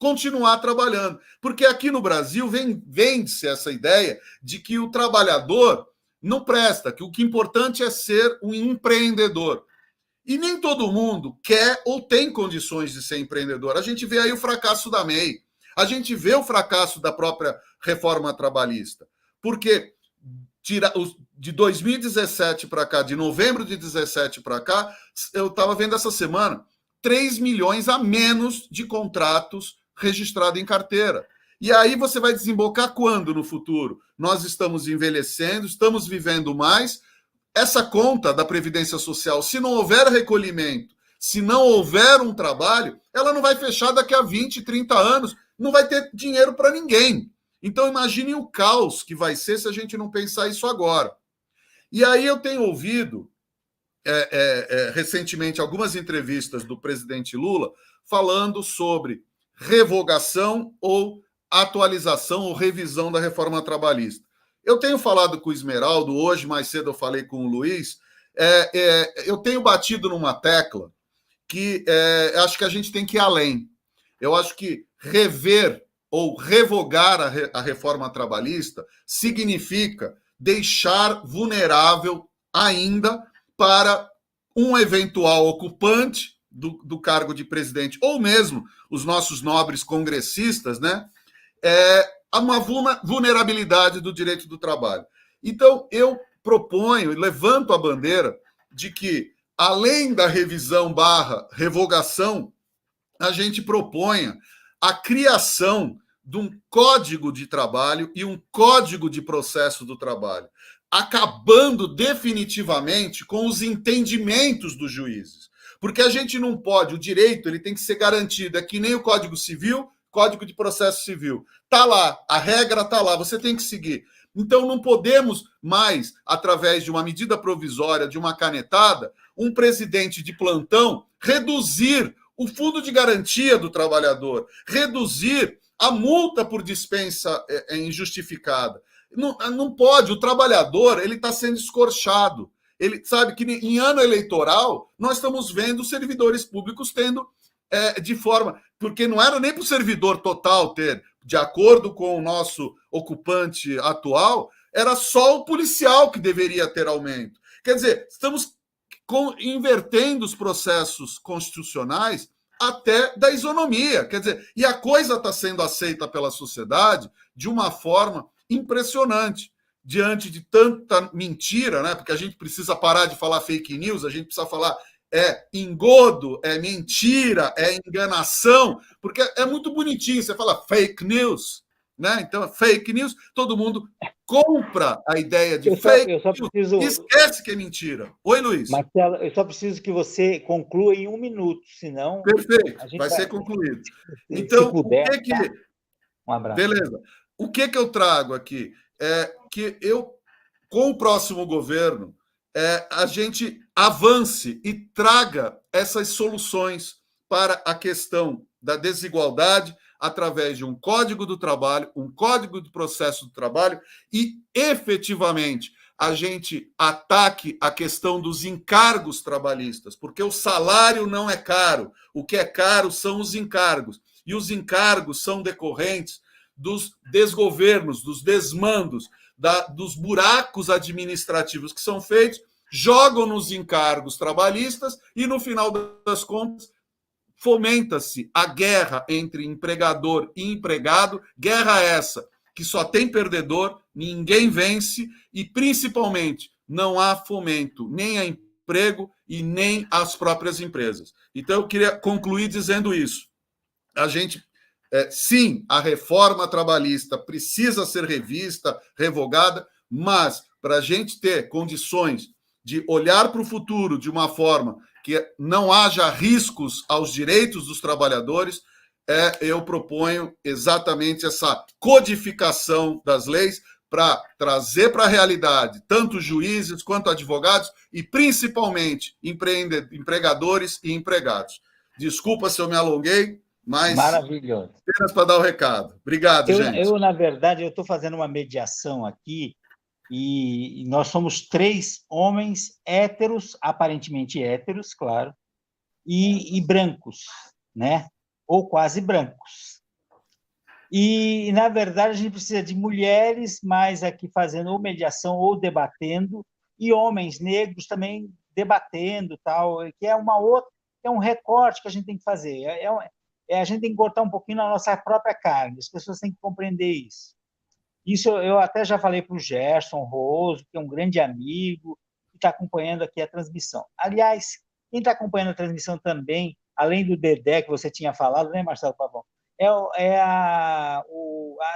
continuar trabalhando. Porque aqui no Brasil vende-se essa ideia de que o trabalhador não presta, que o que é importante é ser um empreendedor. E nem todo mundo quer ou tem condições de ser empreendedor. A gente vê aí o fracasso da MEI, a gente vê o fracasso da própria reforma trabalhista. Porque de 2017 para cá, de novembro de 2017 para cá, eu estava vendo essa semana 3 milhões a menos de contratos registrados em carteira. E aí você vai desembocar quando no futuro? Nós estamos envelhecendo, estamos vivendo mais. Essa conta da Previdência Social, se não houver recolhimento, se não houver um trabalho, ela não vai fechar daqui a 20, 30 anos, não vai ter dinheiro para ninguém. Então, imagine o caos que vai ser se a gente não pensar isso agora. E aí eu tenho ouvido, recentemente, algumas entrevistas do presidente Lula falando sobre revogação ou atualização ou revisão da reforma trabalhista. Eu tenho falado com o Esmeraldo, hoje mais cedo eu falei com o Luiz, eu tenho batido numa tecla que acho que a gente tem que ir além. Eu acho que rever ou revogar a reforma trabalhista significa deixar vulnerável ainda para um eventual ocupante do cargo de presidente, ou mesmo os nossos nobres congressistas, né? Uma vulnerabilidade do direito do trabalho. Então, eu proponho e levanto a bandeira de que, além da revisão / revogação, a gente proponha a criação de um código de trabalho e um código de processo do trabalho, acabando definitivamente com os entendimentos dos juízes. Porque a gente não pode, o direito ele tem que ser garantido, é que nem o Código Civil, Código de Processo Civil. Está lá, a regra está lá, você tem que seguir. Então não podemos mais, através de uma medida provisória, de uma canetada, um presidente de plantão reduzir o fundo de garantia do trabalhador, reduzir a multa por dispensa injustificada. Não pode, o trabalhador ele está sendo escorchado. Ele sabe que em ano eleitoral nós estamos vendo servidores públicos tendo de forma... Porque não era nem para o servidor total ter, de acordo com o nosso ocupante atual, era só o policial que deveria ter aumento. Quer dizer, estamos invertendo os processos constitucionais até da isonomia. Quer dizer, e a coisa está sendo aceita pela sociedade de uma forma impressionante. Diante de tanta mentira, né? Porque a gente precisa parar de falar fake news, a gente precisa falar engodo, mentira, enganação, porque é muito bonitinho, você fala fake news, né? Então, fake news, todo mundo compra a ideia de fake news e esquece que é mentira. Oi, Luiz. Marcelo, eu só preciso que você conclua em 1 minuto, senão... Perfeito, vai ser concluído. Então, puder, o que... tá? Um abraço. Beleza. O que eu trago aqui é que com o próximo governo, a gente avance e traga essas soluções para a questão da desigualdade através de um código do trabalho, um código do processo do trabalho e, efetivamente, a gente ataque a questão dos encargos trabalhistas, porque o salário não é caro, o que é caro são os encargos, e os encargos são decorrentes dos desgovernos, dos desmandos, dos buracos administrativos que são feitos, jogam nos encargos trabalhistas e, no final das contas, fomenta-se a guerra entre empregador e empregado, guerra essa que só tem perdedor, ninguém vence e, principalmente, não há fomento nem a emprego e nem às próprias empresas. Então, eu queria concluir dizendo isso. A gente... sim, a reforma trabalhista precisa ser revista, revogada, mas para a gente ter condições de olhar para o futuro de uma forma que não haja riscos aos direitos dos trabalhadores, eu proponho exatamente essa codificação das leis para trazer para a realidade tanto juízes quanto advogados e, principalmente, empregadores e empregados. Desculpa se eu me alonguei, mas maravilhoso. Apenas para dar o recado. Obrigado, gente. Na verdade, eu estou fazendo uma mediação aqui e nós somos 3 homens héteros, aparentemente héteros, claro, e brancos, né? Ou quase brancos. E, na verdade, a gente precisa de mulheres mais aqui fazendo ou mediação ou debatendo, e homens negros também debatendo, tal, que é um recorte que a gente tem que fazer. A gente tem que cortar um pouquinho na nossa própria carne, as pessoas têm que compreender isso. Isso eu até já falei para o Gerson Roso, que é um grande amigo, que está acompanhando aqui a transmissão. Aliás, quem está acompanhando a transmissão também, além do Dedé, que você tinha falado, né, Marcelo Pavão, a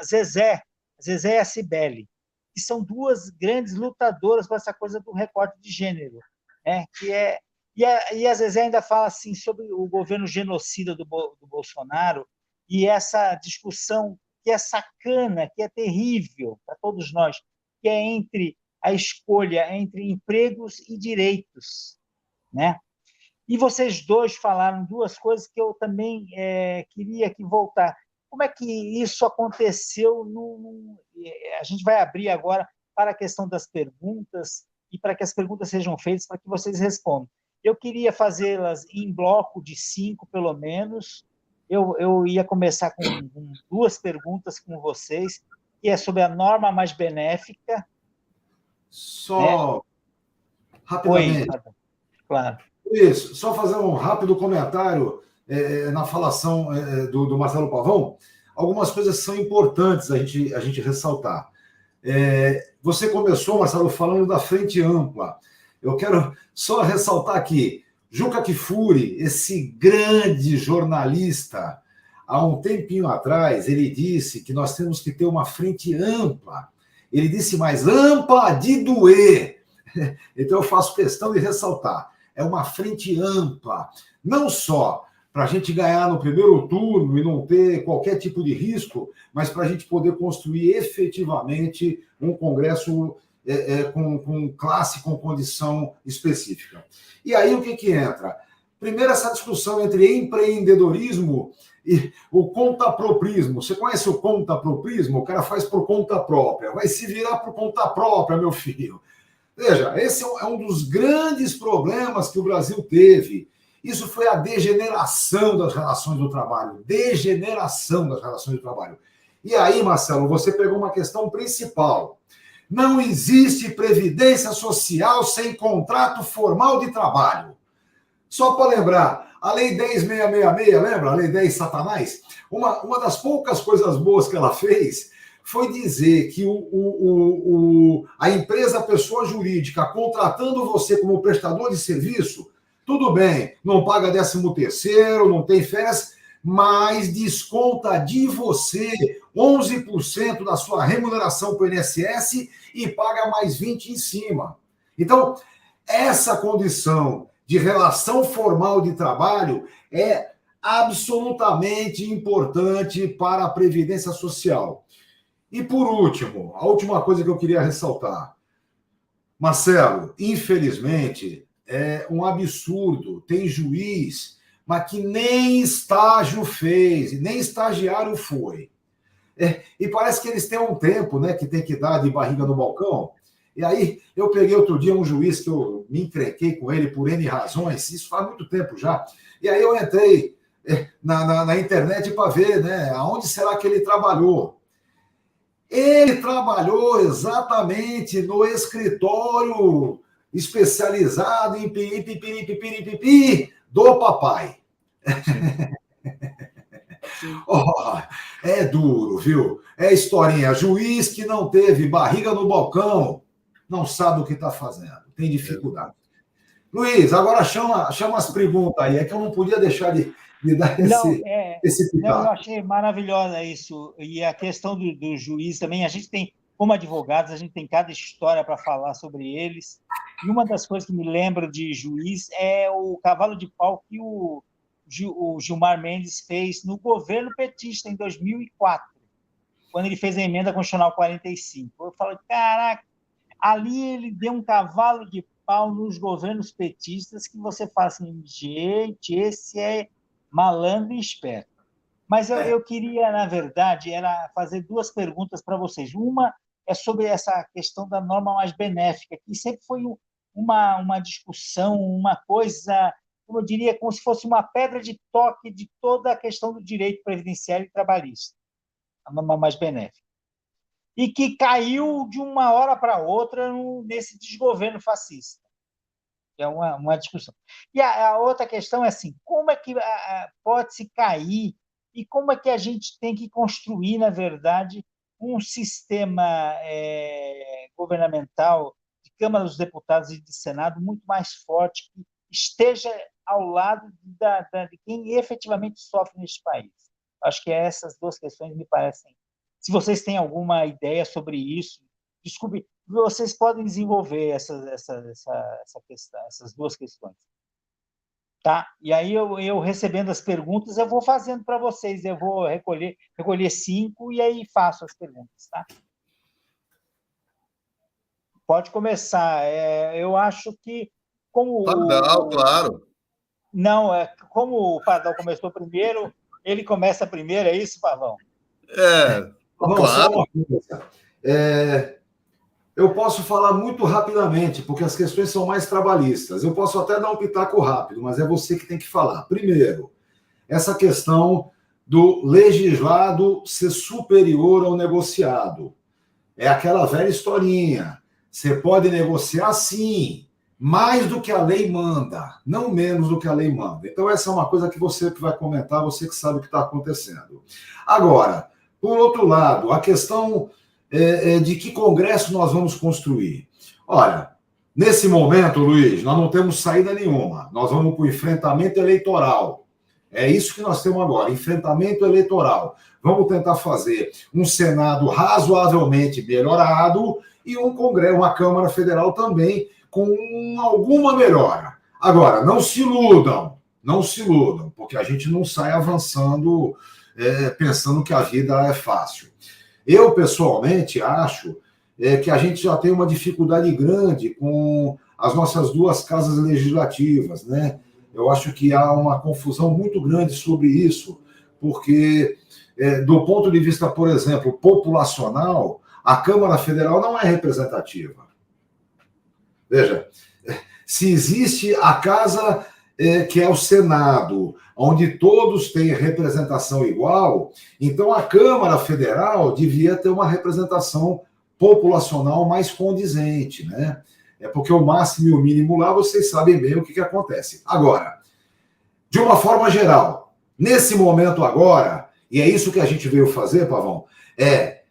Zezé e a Cibele, que são 2 grandes lutadoras com essa coisa do recorte de gênero, né, e a Zezé ainda fala assim, sobre o governo genocida do Bolsonaro e essa discussão que é sacana, que é terrível para todos nós, que é entre a escolha entre empregos e direitos, né? E vocês 2 falaram 2 coisas que eu também queria que voltar. Como é que isso aconteceu? A gente vai abrir agora para a questão das perguntas e para que as perguntas sejam feitas para que vocês respondam. Eu queria fazê-las em bloco de 5, pelo menos. Eu ia começar com 2 perguntas com vocês, que é sobre a norma mais benéfica. Só rapidamente. Oi, claro. Isso, só fazer um rápido comentário na falação do Marcelo Pavão. Algumas coisas são importantes a gente ressaltar. Você começou, Marcelo, falando da frente ampla. Eu quero só ressaltar aqui, Juca Kfouri, esse grande jornalista, há um tempinho atrás, ele disse que nós temos que ter uma frente ampla. Ele disse mais ampla de doer. Então eu faço questão de ressaltar. É uma frente ampla, não só para a gente ganhar no primeiro turno e não ter qualquer tipo de risco, mas para a gente poder construir efetivamente um Congresso com classe, com condição específica. E aí o que entra? Primeiro, essa discussão entre empreendedorismo e o contaproprismo. Você conhece o contaproprismo? O cara faz por conta própria. Vai se virar por conta própria, meu filho. Veja, esse é um dos grandes problemas que o Brasil teve. Isso foi a degeneração das relações do trabalho. Degeneração das relações do trabalho. E aí, Marcelo, você pegou uma questão principal. Não existe previdência social sem contrato formal de trabalho. Só para lembrar, a Lei 10.666, lembra? A Lei 10 Satanás? Uma das poucas coisas boas que ela fez foi dizer que a empresa, a pessoa jurídica, contratando você como prestador de serviço, tudo bem, não paga 13º, não tem férias, mas desconta de você 11% da sua remuneração para o INSS e paga mais 20% em cima. Então, essa condição de relação formal de trabalho é absolutamente importante para a Previdência Social. E, por último, a última coisa que eu queria ressaltar. Marcelo, infelizmente, é um absurdo. Tem juiz, mas que nem estágio fez, nem estagiário foi. E parece que eles têm um tempo, né, que tem que dar de barriga no balcão. E aí, eu peguei outro dia um juiz que eu me encrenquei com ele por N razões, isso faz muito tempo já. E aí eu entrei na internet para ver, né, aonde será que ele trabalhou. Ele trabalhou exatamente no escritório especializado em pipi do papai. Oh, é duro, viu? É historinha. Juiz que não teve barriga no balcão, não sabe o que está fazendo, tem dificuldade. Luiz, agora chama as perguntas aí, é que eu não podia deixar de dar esse pitaco. Não, eu achei maravilhosa isso, e a questão do juiz também, a gente tem, como advogados, a gente tem cada história para falar sobre eles, e uma das coisas que me lembro de juiz é o cavalo de pau que o Gilmar Mendes fez no governo petista em 2004, quando ele fez a emenda constitucional 45. Eu falo, caraca, ali ele deu um cavalo de pau nos governos petistas que você fala assim, gente, esse é malandro e esperto. Mas eu queria, na verdade, era fazer duas perguntas para vocês. Uma é sobre essa questão da norma mais benéfica, que sempre foi uma discussão, uma coisa, como eu diria, como se fosse uma pedra de toque de toda a questão do direito previdenciário e trabalhista, a norma mais benéfica. E que caiu de uma hora para outra nesse desgoverno fascista. É uma discussão. E a outra questão é assim, como é que pode-se cair e como é que a gente tem que construir, na verdade, um sistema governamental de Câmara dos Deputados e de Senado muito mais forte, que esteja ao lado de quem efetivamente sofre neste país. Acho que essas duas questões me parecem. Se vocês têm alguma ideia sobre isso, desculpe, vocês podem desenvolver essa questão, essas duas questões. Tá? E aí, eu recebendo as perguntas, eu vou fazendo para vocês, eu vou recolher 5 e aí faço as perguntas. Tá? Pode começar. Eu acho que, como Pardal, claro. Não, como o Pardal começou primeiro, ele começa primeiro, é isso, Pavão? Claro. Eu posso falar muito rapidamente, porque as questões são mais trabalhistas. Eu posso até dar um pitaco rápido, mas é você que tem que falar. Primeiro, essa questão do legislado ser superior ao negociado. É aquela velha historinha. Você pode negociar, sim, mais do que a lei manda, não menos do que a lei manda. Então, essa é uma coisa que você que vai comentar, você que sabe o que está acontecendo. Agora, por outro lado, a questão de que congresso nós vamos construir. Olha, nesse momento, Luiz, nós não temos saída nenhuma. Nós vamos para o enfrentamento eleitoral. É isso que nós temos agora, enfrentamento eleitoral. Vamos tentar fazer um Senado razoavelmente melhorado e um Congresso, uma Câmara Federal também com alguma melhora. Agora, não se iludam, porque a gente não sai avançando pensando que a vida é fácil. Eu, pessoalmente, acho que a gente já tem uma dificuldade grande com as nossas duas casas legislativas, né? Eu acho que há uma confusão muito grande sobre isso, porque, do ponto de vista, por exemplo, populacional, a Câmara Federal não é representativa. Veja, se existe a casa que é o Senado, onde todos têm representação igual, então a Câmara Federal devia ter uma representação populacional mais condizente, né? É porque o máximo e o mínimo lá, vocês sabem bem o que acontece. Agora, de uma forma geral, nesse momento agora, e é isso que a gente veio fazer, Pavão, é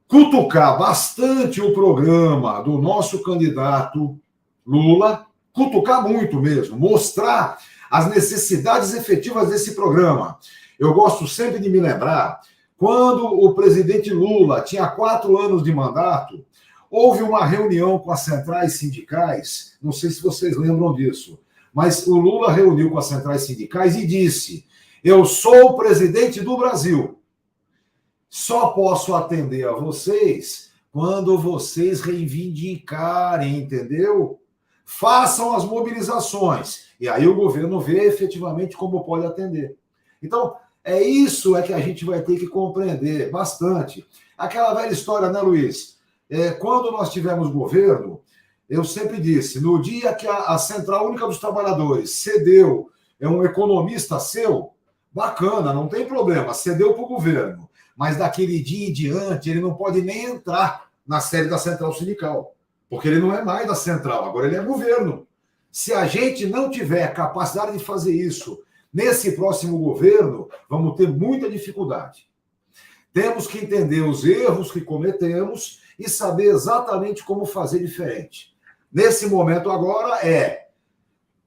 cutucar bastante o programa do nosso candidato Lula, cutucar muito mesmo, mostrar as necessidades efetivas desse programa. Eu gosto sempre de me lembrar, quando o presidente Lula tinha 4 anos de mandato, houve uma reunião com as centrais sindicais, não sei se vocês lembram disso, mas o Lula reuniu com as centrais sindicais e disse: eu sou o presidente do Brasil, só posso atender a vocês quando vocês reivindicarem, entendeu? Façam as mobilizações. E aí o governo vê efetivamente como pode atender. Então, é isso que a gente vai ter que compreender bastante. Aquela velha história, né, Luiz? Quando nós tivemos governo, eu sempre disse, no dia que a Central Única dos Trabalhadores cedeu um economista seu, bacana, não tem problema, cedeu para o governo. Mas daquele dia em diante, ele não pode nem entrar na sede da Central Sindical, porque ele não é mais da Central, agora ele é governo. Se a gente não tiver capacidade de fazer isso nesse próximo governo, vamos ter muita dificuldade. Temos que entender os erros que cometemos e saber exatamente como fazer diferente. Nesse momento agora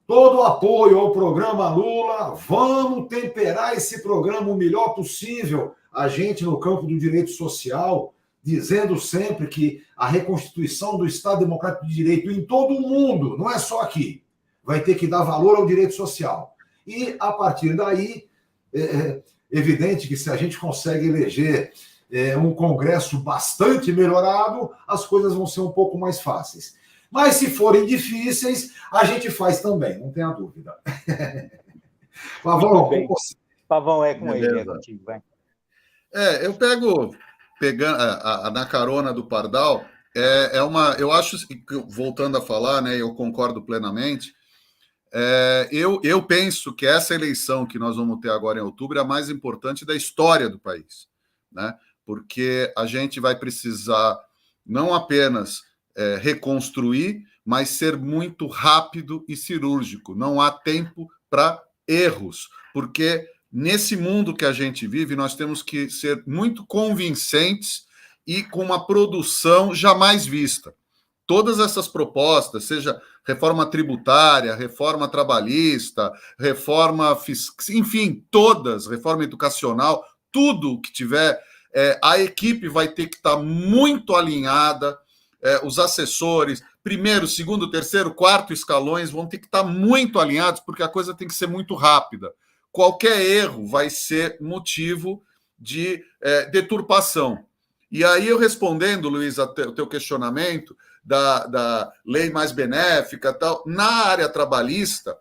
todo o apoio ao programa Lula, vamos temperar esse programa o melhor possível. A gente, no campo do direito social, dizendo sempre que a reconstituição do Estado Democrático de Direito em todo o mundo, não é só aqui, vai ter que dar valor ao direito social. E, a partir daí, é evidente que se a gente consegue eleger um Congresso bastante melhorado, as coisas vão ser um pouco mais fáceis. Mas, se forem difíceis, a gente faz também, não tenha dúvida. Pavão, Pavão, é com beleza. Ele, é contigo, vai. Eu pegando na carona do Pardal, eu acho, voltando a falar, né, eu concordo plenamente, eu penso que essa eleição que nós vamos ter agora em outubro é a mais importante da história do país, né, porque a gente vai precisar não apenas reconstruir, mas ser muito rápido e cirúrgico, não há tempo para erros, porque nesse mundo que a gente vive, nós temos que ser muito convincentes e com uma produção jamais vista. Todas essas propostas, seja reforma tributária, reforma trabalhista, reforma fiscal, enfim, todas, reforma educacional, tudo que tiver, a equipe vai ter que estar muito alinhada, os assessores, primeiro, segundo, terceiro, quarto escalões vão ter que estar muito alinhados, porque a coisa tem que ser muito rápida. Qualquer erro vai ser motivo de deturpação. E aí, eu respondendo, Luiz, o teu questionamento da lei mais benéfica, tal, na área trabalhista,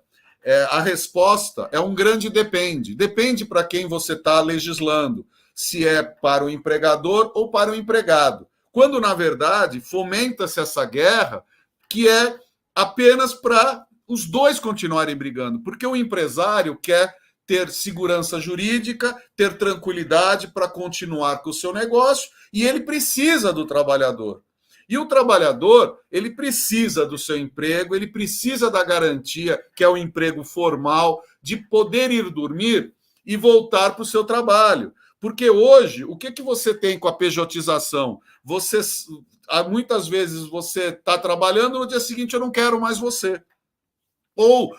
a resposta é um grande depende. Depende para quem você está legislando, se é para o empregador ou para o empregado. Quando, na verdade, fomenta-se essa guerra que é apenas para os dois continuarem brigando, porque o empresário quer ter segurança jurídica, ter tranquilidade para continuar com o seu negócio, e ele precisa do trabalhador. E o trabalhador, ele precisa do seu emprego, ele precisa da garantia, que é o emprego formal, de poder ir dormir e voltar para o seu trabalho. Porque hoje, o que você tem com a pejotização? Muitas vezes você está trabalhando, no dia seguinte eu não quero mais você. Ou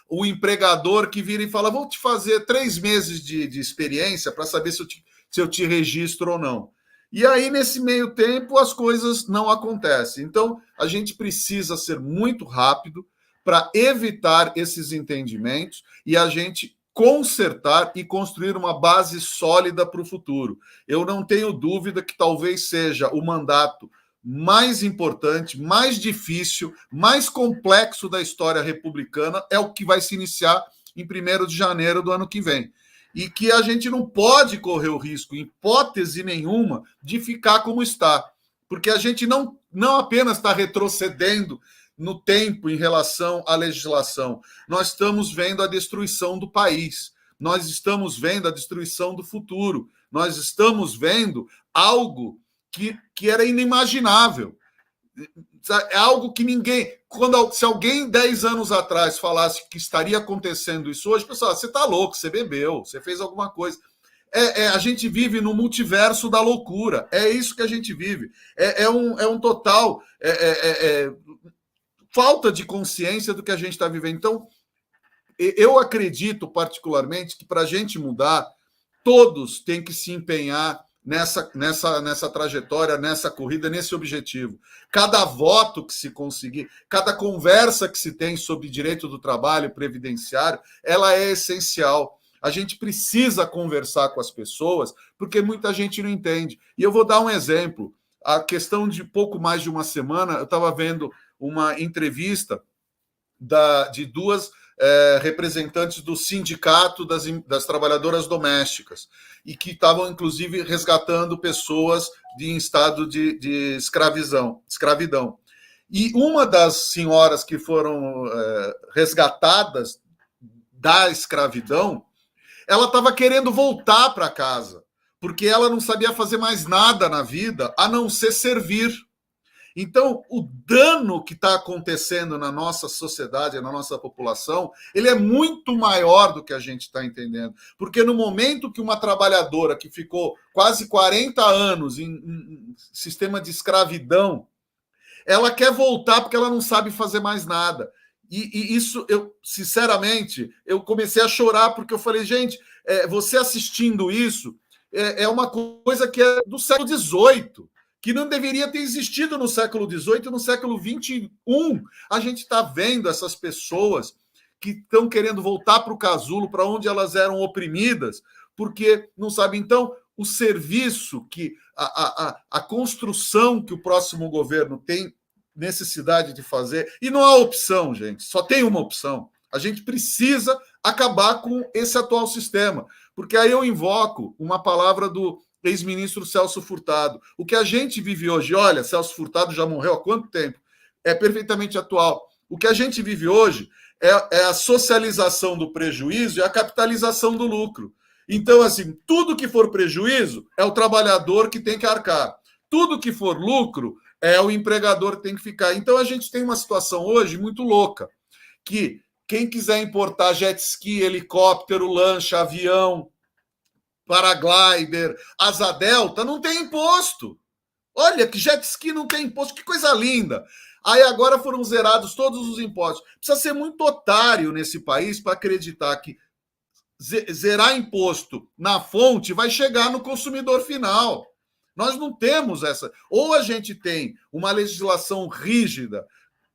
o empregador que vira e fala, vou te fazer 3 meses de experiência para saber se eu te registro ou não. E aí, nesse meio tempo, as coisas não acontecem. Então, a gente precisa ser muito rápido para evitar esses entendimentos e a gente consertar e construir uma base sólida para o futuro. Eu não tenho dúvida que talvez seja o mandato mais importante, mais difícil, mais complexo da história republicana é o que vai se iniciar em 1º de janeiro do ano que vem. E que a gente não pode correr o risco, em hipótese nenhuma, de ficar como está. Porque a gente não apenas está retrocedendo no tempo em relação à legislação, nós estamos vendo a destruição do país, nós estamos vendo a destruição do futuro, nós estamos vendo algo que era inimaginável. É algo que ninguém... Se alguém 10 anos atrás falasse que estaria acontecendo isso hoje, pessoal, você está louco, você bebeu, você fez alguma coisa. A gente vive no multiverso da loucura. É isso que a gente vive. É um total falta de consciência do que a gente está vivendo. Então, eu acredito particularmente que para a gente mudar, todos têm que se empenhar nessa trajetória, nessa corrida, nesse objetivo. Cada voto que se conseguir, cada conversa que se tem sobre direito do trabalho previdenciário, ela é essencial. A gente precisa conversar com as pessoas, porque muita gente não entende. E eu vou dar um exemplo. A questão de pouco mais de uma semana, eu estava vendo uma entrevista de 2 representantes do sindicato das trabalhadoras domésticas, e que estavam, inclusive, resgatando pessoas em estado de escravidão. E uma das senhoras que foram resgatadas da escravidão, ela estava querendo voltar para casa, porque ela não sabia fazer mais nada na vida a não ser servir. Então, o dano que está acontecendo na nossa sociedade, na nossa população, ele é muito maior do que a gente está entendendo. Porque no momento que uma trabalhadora que ficou quase 40 anos em sistema de escravidão, ela quer voltar porque ela não sabe fazer mais nada. E isso, sinceramente, eu comecei a chorar, porque eu falei, gente, você assistindo isso, é uma coisa que é do século XVIII, que não deveria ter existido no século XVIII, no século XXI. A gente está vendo essas pessoas que estão querendo voltar para o casulo, para onde elas eram oprimidas, porque não sabem. Então, o serviço, a construção que o próximo governo tem necessidade de fazer, e não há opção, gente, só tem uma opção. A gente precisa acabar com esse atual sistema, porque aí eu invoco uma palavra do ex-ministro Celso Furtado. O que a gente vive hoje, olha, Celso Furtado já morreu há quanto tempo? É perfeitamente atual. O que a gente vive hoje é a socialização do prejuízo e a capitalização do lucro. Então, assim, tudo que for prejuízo é o trabalhador que tem que arcar. Tudo que for lucro é o empregador que tem que ficar. Então, a gente tem uma situação hoje muito louca, que quem quiser importar jet ski, helicóptero, lancha, avião, paraglider, asa delta, não tem imposto. Olha, que jet ski não tem imposto, que coisa linda. Aí agora foram zerados todos os impostos. Precisa ser muito otário nesse país para acreditar que zerar imposto na fonte vai chegar no consumidor final. Nós não temos essa. Ou a gente tem uma legislação rígida,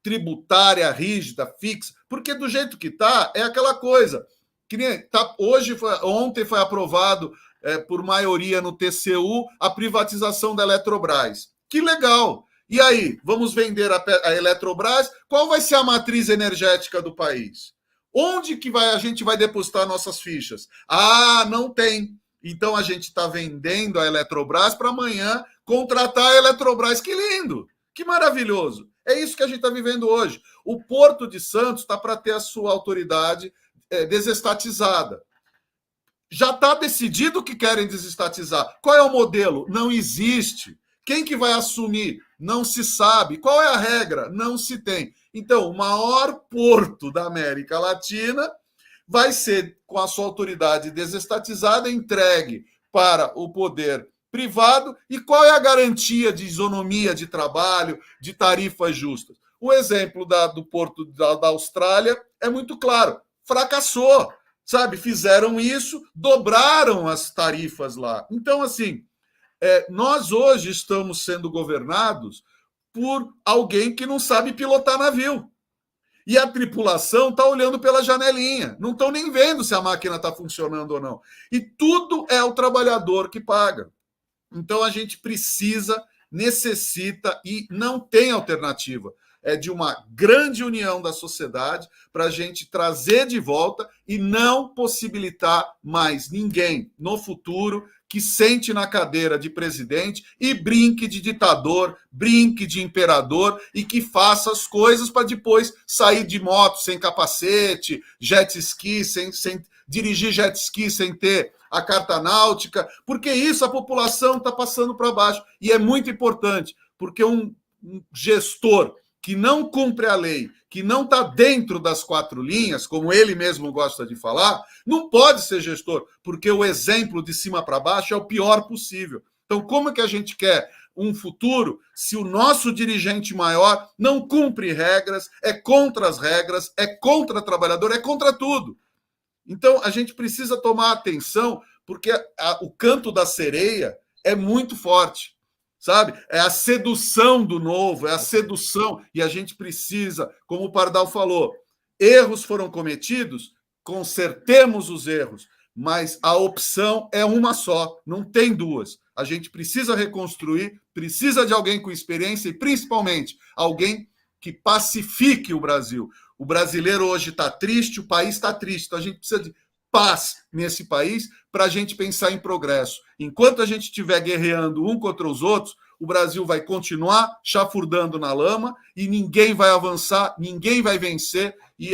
tributária rígida, fixa, porque do jeito que está, é aquela coisa. Que nem tá, ontem foi aprovado por maioria no TCU a privatização da Eletrobras. Que legal! E aí, vamos vender a Eletrobras? Qual vai ser a matriz energética do país? Onde que a gente vai depositar nossas fichas? Ah, não tem. Então a gente está vendendo a Eletrobras para amanhã contratar a Eletrobras. Que lindo! Que maravilhoso! É isso que a gente está vivendo hoje. O Porto de Santos está para ter a sua autoridade desestatizada. Já está decidido que querem desestatizar. Qual é o modelo? Não existe. Quem que vai assumir? Não se sabe. Qual é a regra? Não se tem. Então, o maior porto da América Latina vai ser, com a sua autoridade desestatizada, entregue para o poder privado. E qual é a garantia de isonomia de trabalho, de tarifas justas? O exemplo do porto da Austrália é muito claro. Fracassou, sabe? Fizeram isso, dobraram as tarifas lá. Então, assim, nós hoje estamos sendo governados por alguém que não sabe pilotar navio. E a tripulação está olhando pela janelinha, não estão nem vendo se a máquina está funcionando ou não. E tudo é o trabalhador que paga. Então, a gente precisa necessita e não tem alternativa. É de uma grande união da sociedade para a gente trazer de volta e não possibilitar mais ninguém no futuro que sente na cadeira de presidente e brinque de ditador, brinque de imperador e que faça as coisas para depois sair de moto sem capacete, jet ski, sem dirigir jet ski sem ter a carta náutica, porque isso a população está passando para baixo. E é muito importante, porque um gestor que não cumpre a lei, que não está dentro das 4 linhas, como ele mesmo gosta de falar, não pode ser gestor, porque o exemplo de cima para baixo é o pior possível. Então, como é que a gente quer um futuro se o nosso dirigente maior não cumpre regras, é contra as regras, é contra o trabalhador, é contra tudo? Então, a gente precisa tomar atenção, porque o canto da sereia é muito forte. Sabe? É a sedução do novo, é a sedução. E a gente precisa, como o Pardal falou, erros foram cometidos, consertemos os erros, mas a opção é uma só, não tem duas. A gente precisa reconstruir, precisa de alguém com experiência e, principalmente, alguém que pacifique o Brasil. O brasileiro hoje está triste, o país está triste, então a gente precisa de paz nesse país para a gente pensar em progresso. Enquanto a gente estiver guerreando um contra os outros, o Brasil vai continuar chafurdando na lama e ninguém vai avançar, ninguém vai vencer. E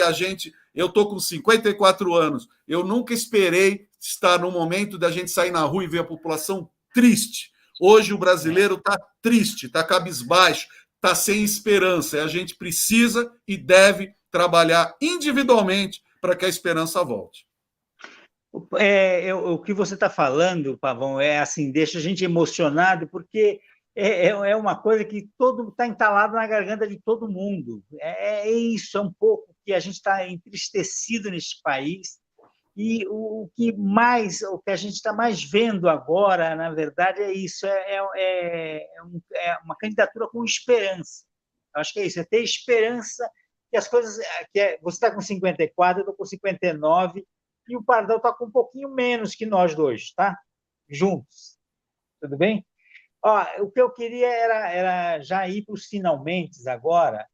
eu estou com 54 anos, eu nunca esperei estar no momento da gente sair na rua e ver a população triste. Hoje o brasileiro está triste, está cabisbaixo, está sem esperança. E a gente precisa e deve trabalhar individualmente para que a esperança volte. O que você está falando, Pavão, é assim, deixa a gente emocionado, porque é uma coisa que está entalado na garganta de todo mundo. É isso, é um pouco que a gente está entristecido neste país, e o que a gente está mais vendo agora, na verdade, é isso, é uma candidatura com esperança. Eu acho que é isso, é ter esperança que as coisas... você está com 54, eu estou com 59, e o Pardal está com um pouquinho menos que nós dois, tá? Juntos. Tudo bem? Ó, o que eu queria era já ir para os finalmente agora,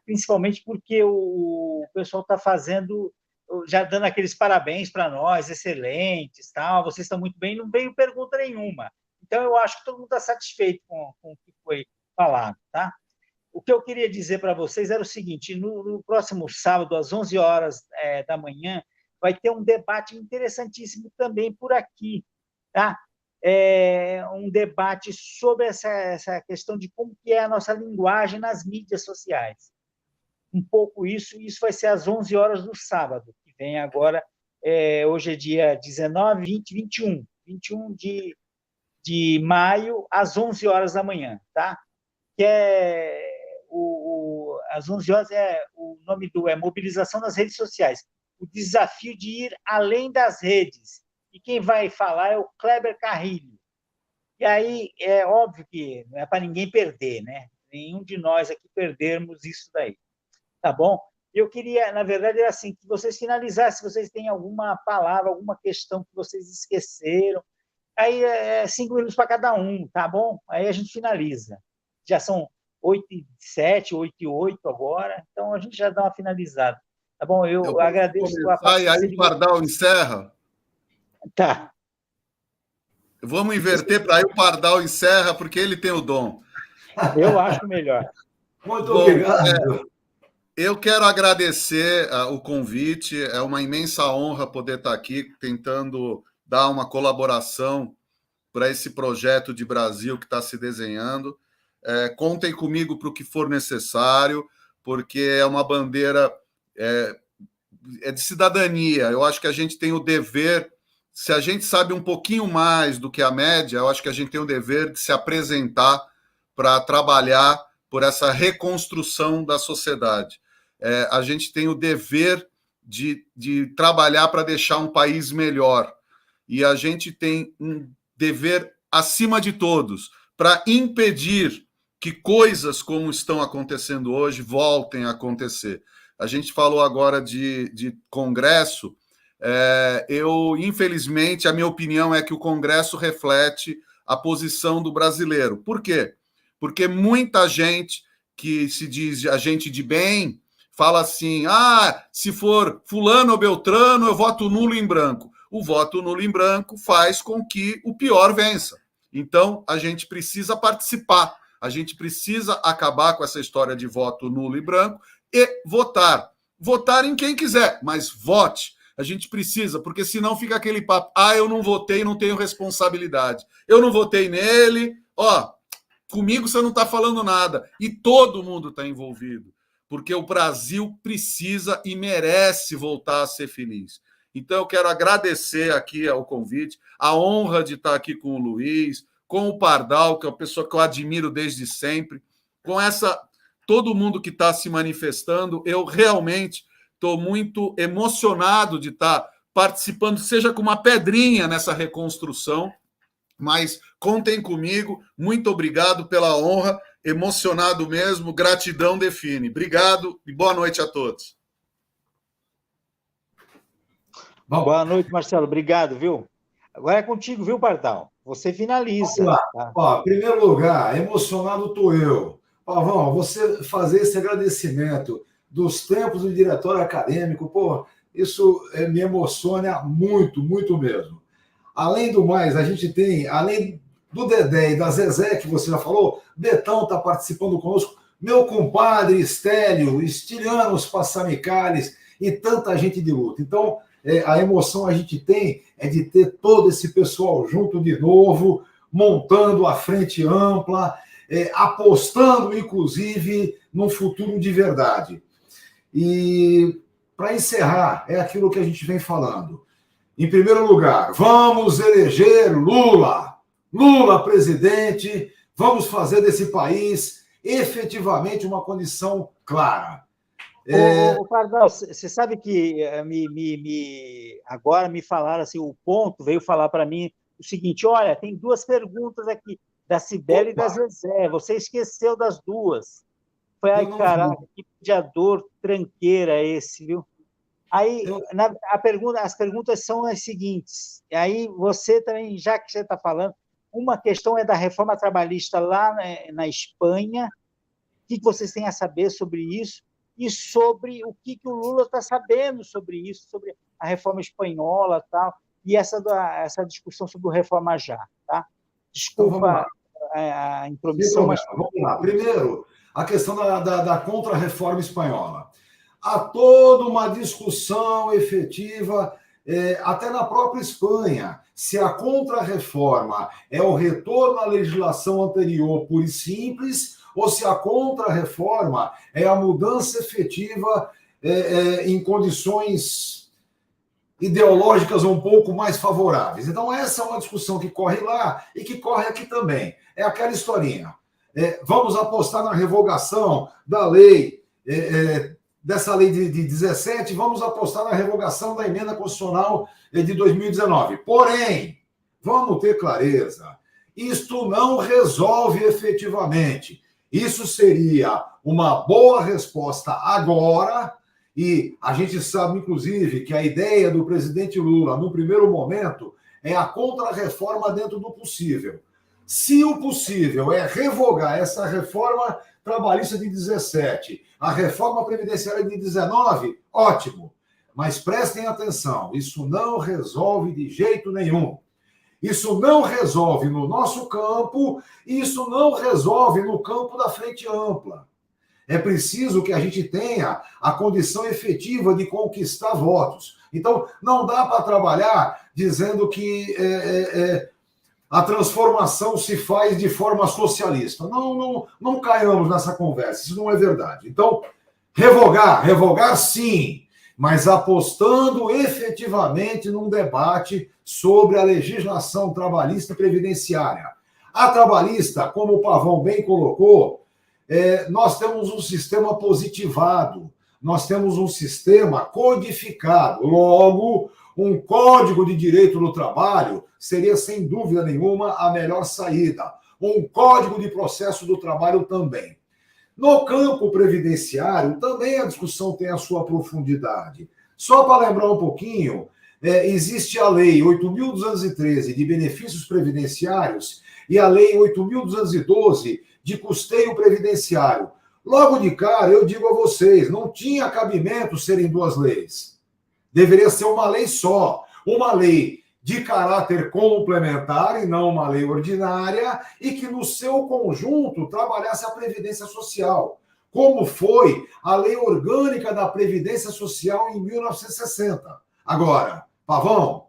principalmente porque o pessoal está fazendo, já dando aqueles parabéns para nós, excelentes, tal, vocês estão muito bem, não veio pergunta nenhuma. Então, eu acho que todo mundo está satisfeito com o que foi falado, tá? O que eu queria dizer para vocês era o seguinte: no próximo sábado, às 11 horas da manhã, vai ter um debate interessantíssimo também por aqui, tá? Um debate sobre essa questão de como que é a nossa linguagem nas mídias sociais. Um pouco isso vai ser às 11 horas do sábado, que vem agora, hoje é dia 19, 20, 21 de maio, às 11 horas da manhã, tá? Que às 11 horas o nome é Mobilização nas Redes Sociais. O desafio de ir além das redes. E quem vai falar é o Kleber Carrilho. E aí, é óbvio que não é para ninguém perder, né? Nenhum de nós aqui perdermos isso daí. Tá bom? Eu queria, na verdade, era assim, que vocês finalizassem, se vocês têm alguma palavra, alguma questão que vocês esqueceram. Aí 5 minutos para cada um, tá bom? Aí a gente finaliza. Já são 8h07, 8h08 agora, então a gente já dá uma finalizada. Tá bom? Eu agradeço a participação. E aí o Pardal encerra? Tá. Vamos inverter para aí o Pardal encerra, porque ele tem o dom. Eu acho melhor. Muito obrigado. Eu quero agradecer o convite. É uma imensa honra poder estar aqui tentando dar uma colaboração para esse projeto de Brasil que está se desenhando. Contem comigo para o que for necessário, porque é uma bandeira de cidadania. Eu acho que a gente tem o dever, se a gente sabe um pouquinho mais do que a média, eu acho que a gente tem o dever de se apresentar para trabalhar por essa reconstrução da sociedade. A gente tem o dever de trabalhar para deixar um país melhor. E a gente tem um dever, acima de todos, para impedir que coisas como estão acontecendo hoje voltem a acontecer. A gente falou agora de Congresso. Infelizmente, a minha opinião é que o Congresso reflete a posição do brasileiro. Por quê? Porque muita gente que se diz agente de bem fala assim, se for fulano ou beltrano, eu voto nulo em branco. O voto nulo em branco faz com que o pior vença. Então, a gente precisa participar, a gente precisa acabar com essa história de voto nulo e branco e votar. Votar em quem quiser, mas vote. A gente precisa, porque senão fica aquele papo, eu não votei, não tenho responsabilidade. Eu não votei nele, comigo você não está falando nada. E todo mundo está envolvido, porque o Brasil precisa e merece voltar a ser feliz. Então, eu quero agradecer aqui ao convite, a honra de estar aqui com o Luiz, com o Pardal, que é uma pessoa que eu admiro desde sempre, com todo mundo que está se manifestando. Eu realmente estou muito emocionado de estar participando, seja com uma pedrinha nessa reconstrução, mas contem comigo. Muito obrigado pela honra, emocionado mesmo, gratidão define. Obrigado e boa noite a todos. Bom, boa noite, Marcelo. Obrigado, viu? Agora é contigo, viu, Pardal? Você finaliza. Tá? Em primeiro lugar, emocionado estou eu. Pavão, você fazer esse agradecimento dos tempos do diretório acadêmico, isso me emociona muito, muito mesmo. Além do mais, a gente tem, além do Dedé e da Zezé, que você já falou, Betão está participando conosco, meu compadre Estélio, Estilianos Passamicales e tanta gente de luta. Então, a emoção a gente tem é de ter todo esse pessoal junto de novo, montando a frente ampla, apostando, inclusive, num futuro de verdade. E, para encerrar, é aquilo que a gente vem falando. Em primeiro lugar, vamos eleger Lula. Lula presidente, vamos fazer desse país efetivamente uma condição clara. Pardal, você sabe que agora me falaram assim, o Ponto veio falar para mim o seguinte, olha, tem duas perguntas aqui, da Cibele e da Zezé, você esqueceu das duas. Foi, caraca, que mediador tranqueira esse, viu? Aí, as perguntas são as seguintes, e aí você também, já que você está falando, uma questão é da reforma trabalhista lá na Espanha, o que vocês têm a saber sobre isso? E sobre o que o Lula está sabendo sobre isso, sobre a reforma espanhola e tal, e essa discussão sobre o Reforma Já, tá? Desculpa a intromissão, mas... Vamos lá. Primeiro, a questão da contra-reforma espanhola. Há toda uma discussão efetiva, até na própria Espanha, se a contra-reforma é o retorno à legislação anterior pura e simples, ou se a contra-reforma é a mudança efetiva em condições ideológicas um pouco mais favoráveis. Então, essa é uma discussão que corre lá e que corre aqui também. É aquela historinha. Vamos apostar na revogação da lei, dessa lei de 17, vamos apostar na revogação da emenda constitucional de 2019. Porém, vamos ter clareza, isto não resolve efetivamente. Isso seria uma boa resposta agora, e a gente sabe, inclusive, que a ideia do presidente Lula, no primeiro momento, é a contra-reforma dentro do possível. Se o possível é revogar essa reforma trabalhista de 17, a reforma previdenciária de 19, ótimo. Mas prestem atenção, isso não resolve de jeito nenhum. Isso não resolve no nosso campo, isso não resolve no campo da frente ampla. É preciso que a gente tenha a condição efetiva de conquistar votos. Então, não dá para trabalhar dizendo que a transformação se faz de forma socialista. Não caiamos nessa conversa, isso não é verdade. Então, revogar sim, mas apostando efetivamente num debate sobre a legislação trabalhista e previdenciária. A trabalhista, como o Pavão bem colocou, nós temos um sistema positivado, nós temos um sistema codificado. Logo, um código de direito do trabalho seria, sem dúvida nenhuma, a melhor saída. Um código de processo do trabalho também. No campo previdenciário, também a discussão tem a sua profundidade. Só para lembrar um pouquinho, existe a Lei 8.213 de benefícios previdenciários e a Lei 8.212 de custeio previdenciário. Logo de cara, eu digo a vocês, não tinha cabimento serem duas leis. Deveria ser uma lei só. Uma lei de caráter complementar e não uma lei ordinária e que no seu conjunto trabalhasse a Previdência Social, como foi a Lei Orgânica da Previdência Social em 1960. Agora, Pavão,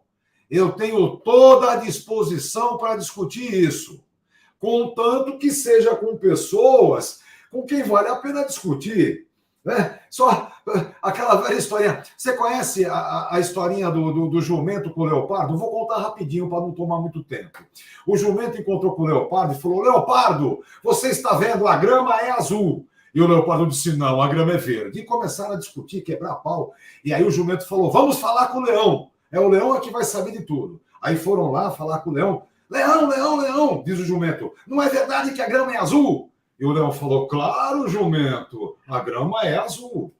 eu tenho toda a disposição para discutir isso, contanto que seja com pessoas com quem vale a pena discutir. Né? Só aquela velha historinha. Você conhece a historinha do jumento com o leopardo? Vou contar rapidinho para não tomar muito tempo. O jumento encontrou com o leopardo e falou: Leopardo, você está vendo, a grama é azul. E o leopardo disse: não, a grama é verde. E começaram a discutir, quebrar pau. E aí o jumento falou: vamos falar com o leão. É o leão que vai saber de tudo. Aí foram lá falar com o leão. Leão, leão, leão, diz o jumento. Não é verdade que a grama é azul? E o leão falou: claro, jumento, a grama é azul.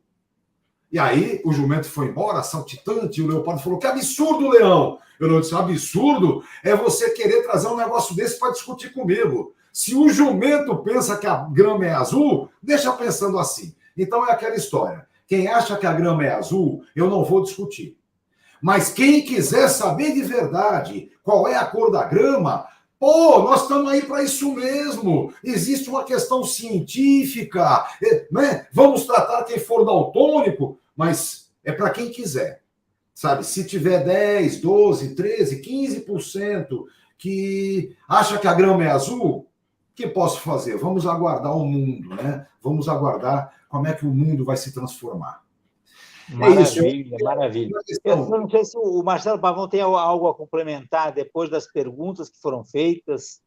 E aí o jumento foi embora, saltitante, e o leopardo falou: que absurdo, leão. E o leão disse: absurdo é você querer trazer um negócio desse para discutir comigo. Se o jumento pensa que a grama é azul, deixa pensando assim. Então é aquela história. Quem acha que a grama é azul, eu não vou discutir. Mas quem quiser saber de verdade qual é a cor da grama, pô, nós estamos aí para isso mesmo. Existe uma questão científica, né? Vamos tratar quem for daltônico, mas é para quem quiser. Sabe, se tiver 10, 12, 13, 15% que acha que a grama é azul, o que posso fazer? Vamos aguardar o mundo, né? Vamos aguardar como é que o mundo vai se transformar. Maravilha, maravilha. Eu não sei se o Marcelo Pavão tem algo a complementar depois das perguntas que foram feitas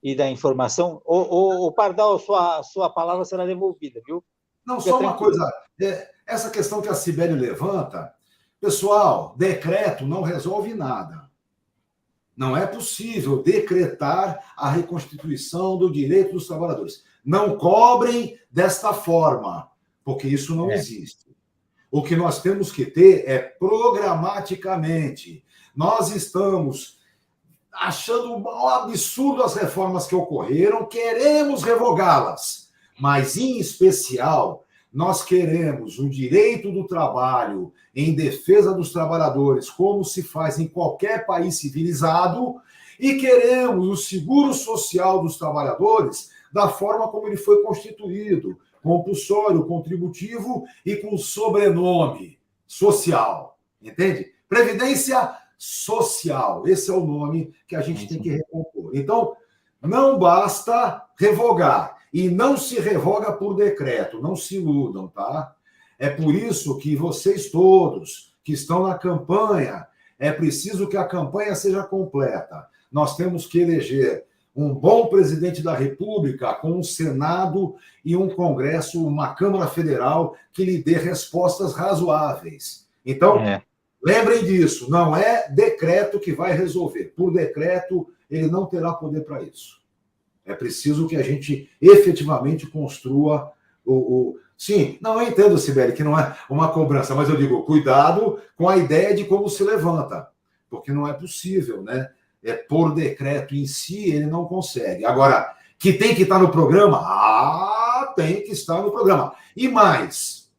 e da informação. O Pardal, sua palavra será devolvida, viu? Não, só uma coisa. Essa questão que a Cibele levanta, pessoal, decreto não resolve nada. Não é possível decretar a reconstituição do direito dos trabalhadores. Não cobrem desta forma, porque isso não existe. O que nós temos que ter é programaticamente. Nós estamos achando um absurdo as reformas que ocorreram, queremos revogá-las, mas, em especial, nós queremos o direito do trabalho em defesa dos trabalhadores, como se faz em qualquer país civilizado, e queremos o seguro social dos trabalhadores da forma como ele foi constituído, compulsório, contributivo e com sobrenome social, entende? Previdência social, esse é o nome que a gente tem que recompor. Então, não basta revogar, e não se revoga por decreto, não se iludam, tá? É por isso que vocês todos que estão na campanha, é preciso que a campanha seja completa. Nós temos que eleger um bom presidente da República com um Senado e um Congresso, uma Câmara Federal que lhe dê respostas razoáveis. Então, lembrem disso, não é decreto que vai resolver. Por decreto, ele não terá poder para isso. É preciso que a gente efetivamente construa Sim, não, eu entendo, Cibele, que não é uma cobrança, mas eu digo, cuidado com a ideia de como se levanta, porque não é possível, né? Por decreto em si, ele não consegue. Agora, que tem que estar no programa? Tem que estar no programa. E mais,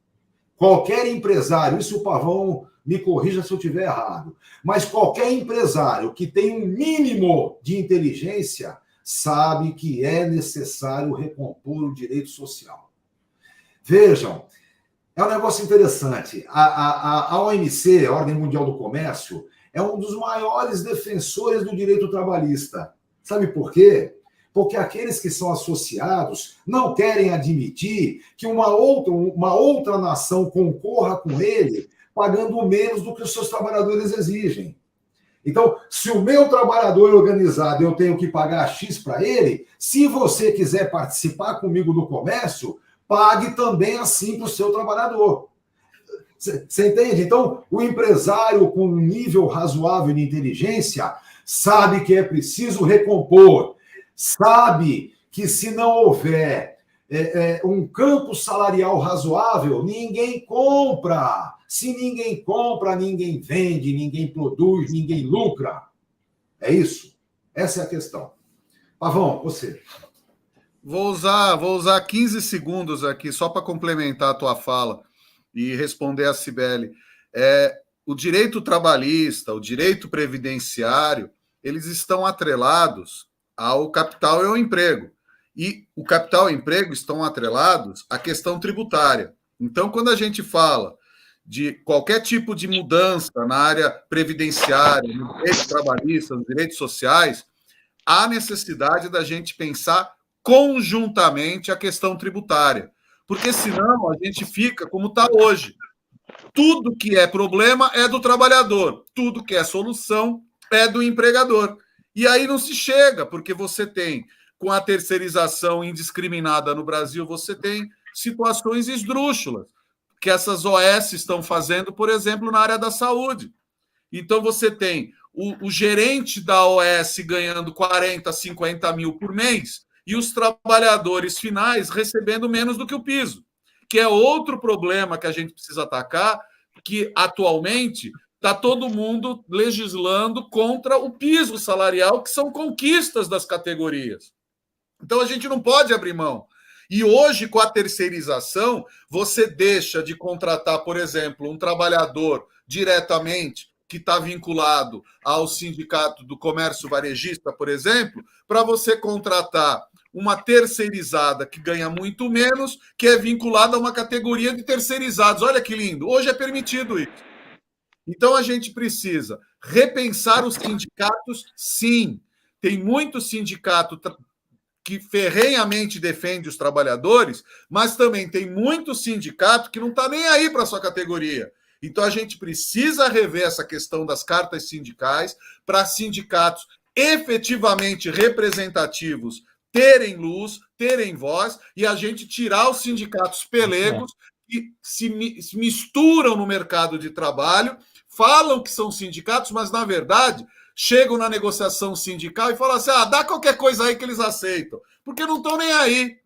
qualquer empresário, isso o Pavão me corrija se eu estiver errado, mas qualquer empresário que tem um mínimo de inteligência sabe que é necessário recompor o direito social. Vejam, é um negócio interessante. A OMC, a Ordem Mundial do Comércio, é um dos maiores defensores do direito trabalhista. Sabe por quê? Porque aqueles que são associados não querem admitir que uma outra nação concorra com ele pagando menos do que os seus trabalhadores exigem. Então, se o meu trabalhador é organizado, eu tenho que pagar X para ele, se você quiser participar comigo do comércio, pague também assim para o seu trabalhador. Você entende? Então, o empresário com um nível razoável de inteligência sabe que é preciso recompor, sabe que se não houver um campo salarial razoável, ninguém compra. Se ninguém compra, ninguém vende, ninguém produz, ninguém lucra. É isso? Essa é a questão. Pavão, você. Vou usar 15 segundos aqui só para complementar a tua fala e responder a Cibele. O direito trabalhista, o direito previdenciário, eles estão atrelados ao capital e ao emprego. E o capital e o emprego estão atrelados à questão tributária. Então, quando a gente fala de qualquer tipo de mudança na área previdenciária, no direito trabalhista, nos direitos sociais, há necessidade da gente pensar conjuntamente a questão tributária. Porque senão a gente fica como está hoje. Tudo que é problema é do trabalhador, tudo que é solução é do empregador. E aí não se chega, porque você tem, com a terceirização indiscriminada no Brasil, você tem situações esdrúxulas que essas OS estão fazendo, por exemplo, na área da saúde. Então você tem o gerente da OS ganhando 40, 50 mil por mês e os trabalhadores finais recebendo menos do que o piso, que é outro problema que a gente precisa atacar, que atualmente está todo mundo legislando contra o piso salarial, que são conquistas das categorias. Então a gente não pode abrir mão. E hoje, com a terceirização, você deixa de contratar, por exemplo, um trabalhador diretamente que está vinculado ao sindicato do comércio varejista, por exemplo, para você contratar uma terceirizada que ganha muito menos, que é vinculada a uma categoria de terceirizados. Olha que lindo, hoje é permitido isso. Então a gente precisa repensar os sindicatos, sim. Tem muito sindicato que ferrenhamente defende os trabalhadores, mas também tem muito sindicato que não está nem aí para a sua categoria. Então a gente precisa rever essa questão das cartas sindicais para sindicatos efetivamente representativos terem luz, terem voz, e a gente tirar os sindicatos pelegos que se misturam no mercado de trabalho, falam que são sindicatos, mas, na verdade, chegam na negociação sindical e falam assim, dá qualquer coisa aí que eles aceitam, porque não estão nem aí.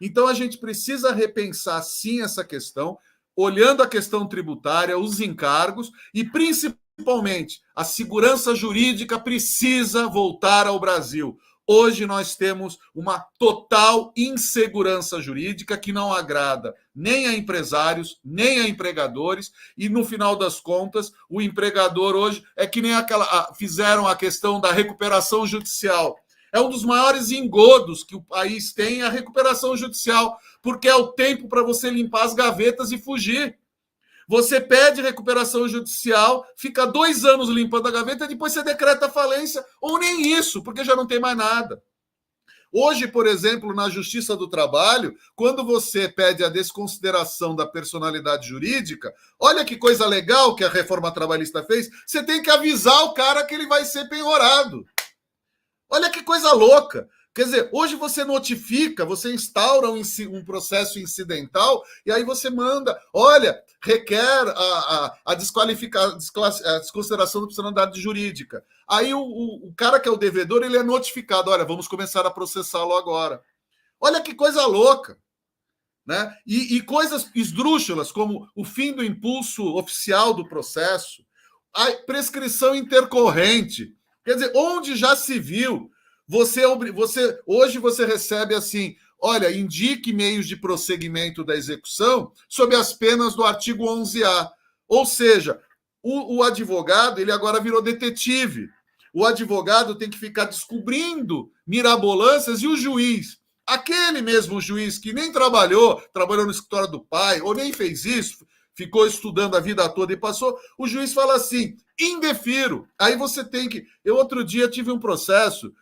Então, a gente precisa repensar, sim, essa questão, olhando a questão tributária, os encargos e, principalmente, a segurança jurídica precisa voltar ao Brasil. Hoje nós temos uma total insegurança jurídica que não agrada nem a empresários, nem a empregadores, e no final das contas, o empregador hoje é que nem fizeram a questão da recuperação judicial. É um dos maiores engodos que o país tem, a recuperação judicial, porque é o tempo para você limpar as gavetas e fugir. Você pede recuperação judicial, fica 2 anos limpando a gaveta e depois você decreta a falência, ou nem isso, porque já não tem mais nada. Hoje, por exemplo, na Justiça do Trabalho, quando você pede a desconsideração da personalidade jurídica, olha que coisa legal que a reforma trabalhista fez, você tem que avisar o cara que ele vai ser penhorado. Olha que coisa louca. Quer dizer, hoje você notifica, você instaura um processo incidental e aí você manda, olha, requer a desconsideração da personalidade jurídica. Aí o cara que é o devedor, ele é notificado, olha, vamos começar a processá-lo agora. Olha que coisa louca. Né? E coisas esdrúxulas, como o fim do impulso oficial do processo, a prescrição intercorrente. Quer dizer, onde já se viu, hoje você recebe assim, olha, indique meios de prosseguimento da execução sob as penas do artigo 11A. Ou seja, o advogado, ele agora virou detetive. O advogado tem que ficar descobrindo mirabolâncias e o juiz, aquele mesmo juiz que nem trabalhou no escritório do pai, ou nem fez isso, ficou estudando a vida toda e passou, o juiz fala assim, indefiro. Aí você tem que... Eu outro dia tive um processo,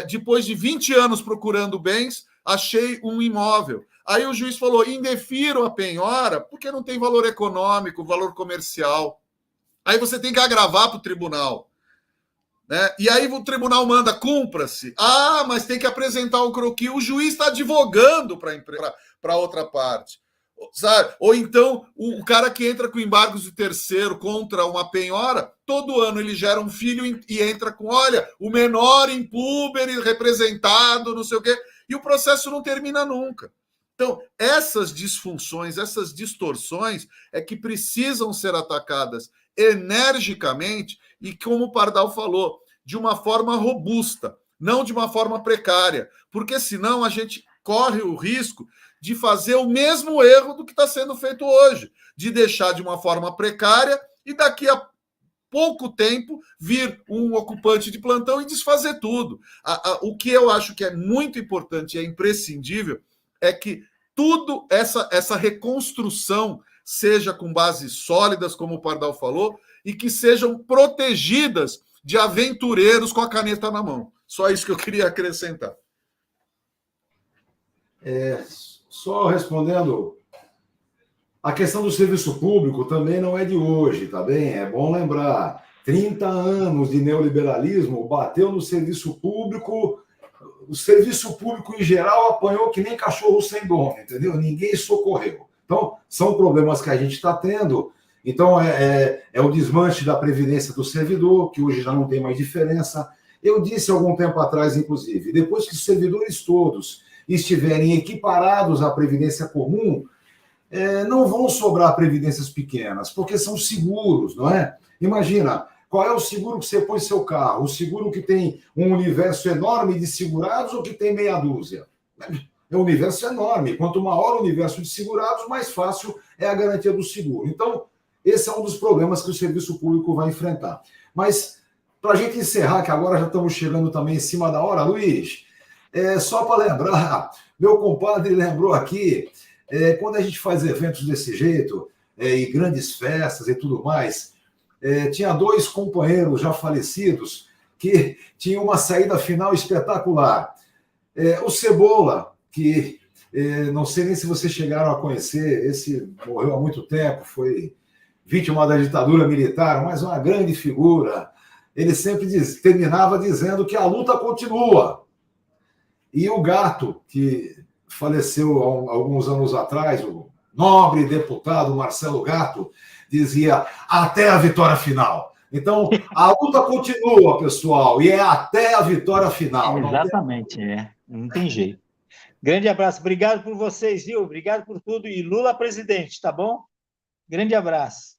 depois de 20 anos procurando bens, achei um imóvel. Aí o juiz falou, indefiro a penhora porque não tem valor econômico, valor comercial. Aí você tem que agravar para o tribunal. Né? E aí o tribunal manda, cumpra-se. Mas tem que apresentar o croquis. O juiz está advogando para outra parte. Sabe? Ou então, o cara que entra com embargos de terceiro contra uma penhora, todo ano ele gera um filho e entra com, olha, o menor impúber representado, não sei o quê, e o processo não termina nunca. Então, essas disfunções, essas distorções é que precisam ser atacadas energicamente e, como o Pardal falou, de uma forma robusta, não de uma forma precária, porque senão a gente corre o risco de fazer o mesmo erro do que está sendo feito hoje, de deixar de uma forma precária e daqui a pouco tempo vir um ocupante de plantão e desfazer tudo. O que eu acho que é muito importante e é imprescindível é que tudo essa reconstrução seja com bases sólidas, como o Pardal falou, e que sejam protegidas de aventureiros com a caneta na mão. Só isso que eu queria acrescentar. Só respondendo, a questão do serviço público também não é de hoje, tá bem? É bom lembrar, 30 anos de neoliberalismo bateu no serviço público, o serviço público em geral apanhou que nem cachorro sem dono, entendeu? Ninguém socorreu. Então, são problemas que a gente está tendo. Então, é o desmanche da previdência do servidor, que hoje já não tem mais diferença. Eu disse algum tempo atrás, inclusive, depois que os servidores todos estiverem equiparados à previdência comum, não vão sobrar previdências pequenas, porque são seguros, não é? Imagina, qual é o seguro que você põe no seu carro? O seguro que tem um universo enorme de segurados ou que tem meia dúzia? É um universo enorme. Quanto maior o universo de segurados, mais fácil é a garantia do seguro. Então, esse é um dos problemas que o serviço público vai enfrentar. Mas, para a gente encerrar, que agora já estamos chegando também em cima da hora, Luiz, só para lembrar, meu compadre lembrou aqui, quando a gente faz eventos desse jeito, e grandes festas e tudo mais, tinha 2 companheiros já falecidos que tinham uma saída final espetacular. O Cebola, que não sei nem se vocês chegaram a conhecer, esse morreu há muito tempo, foi vítima da ditadura militar, mas uma grande figura. Ele sempre terminava dizendo que a luta continua. E o Gato, que faleceu há alguns anos atrás, o nobre deputado Marcelo Gato, dizia até a vitória final. Então, a luta continua, pessoal, e é até a vitória final. Exatamente, não tem jeito. Grande abraço, obrigado por vocês, viu? Obrigado por tudo, e Lula presidente, tá bom? Grande abraço.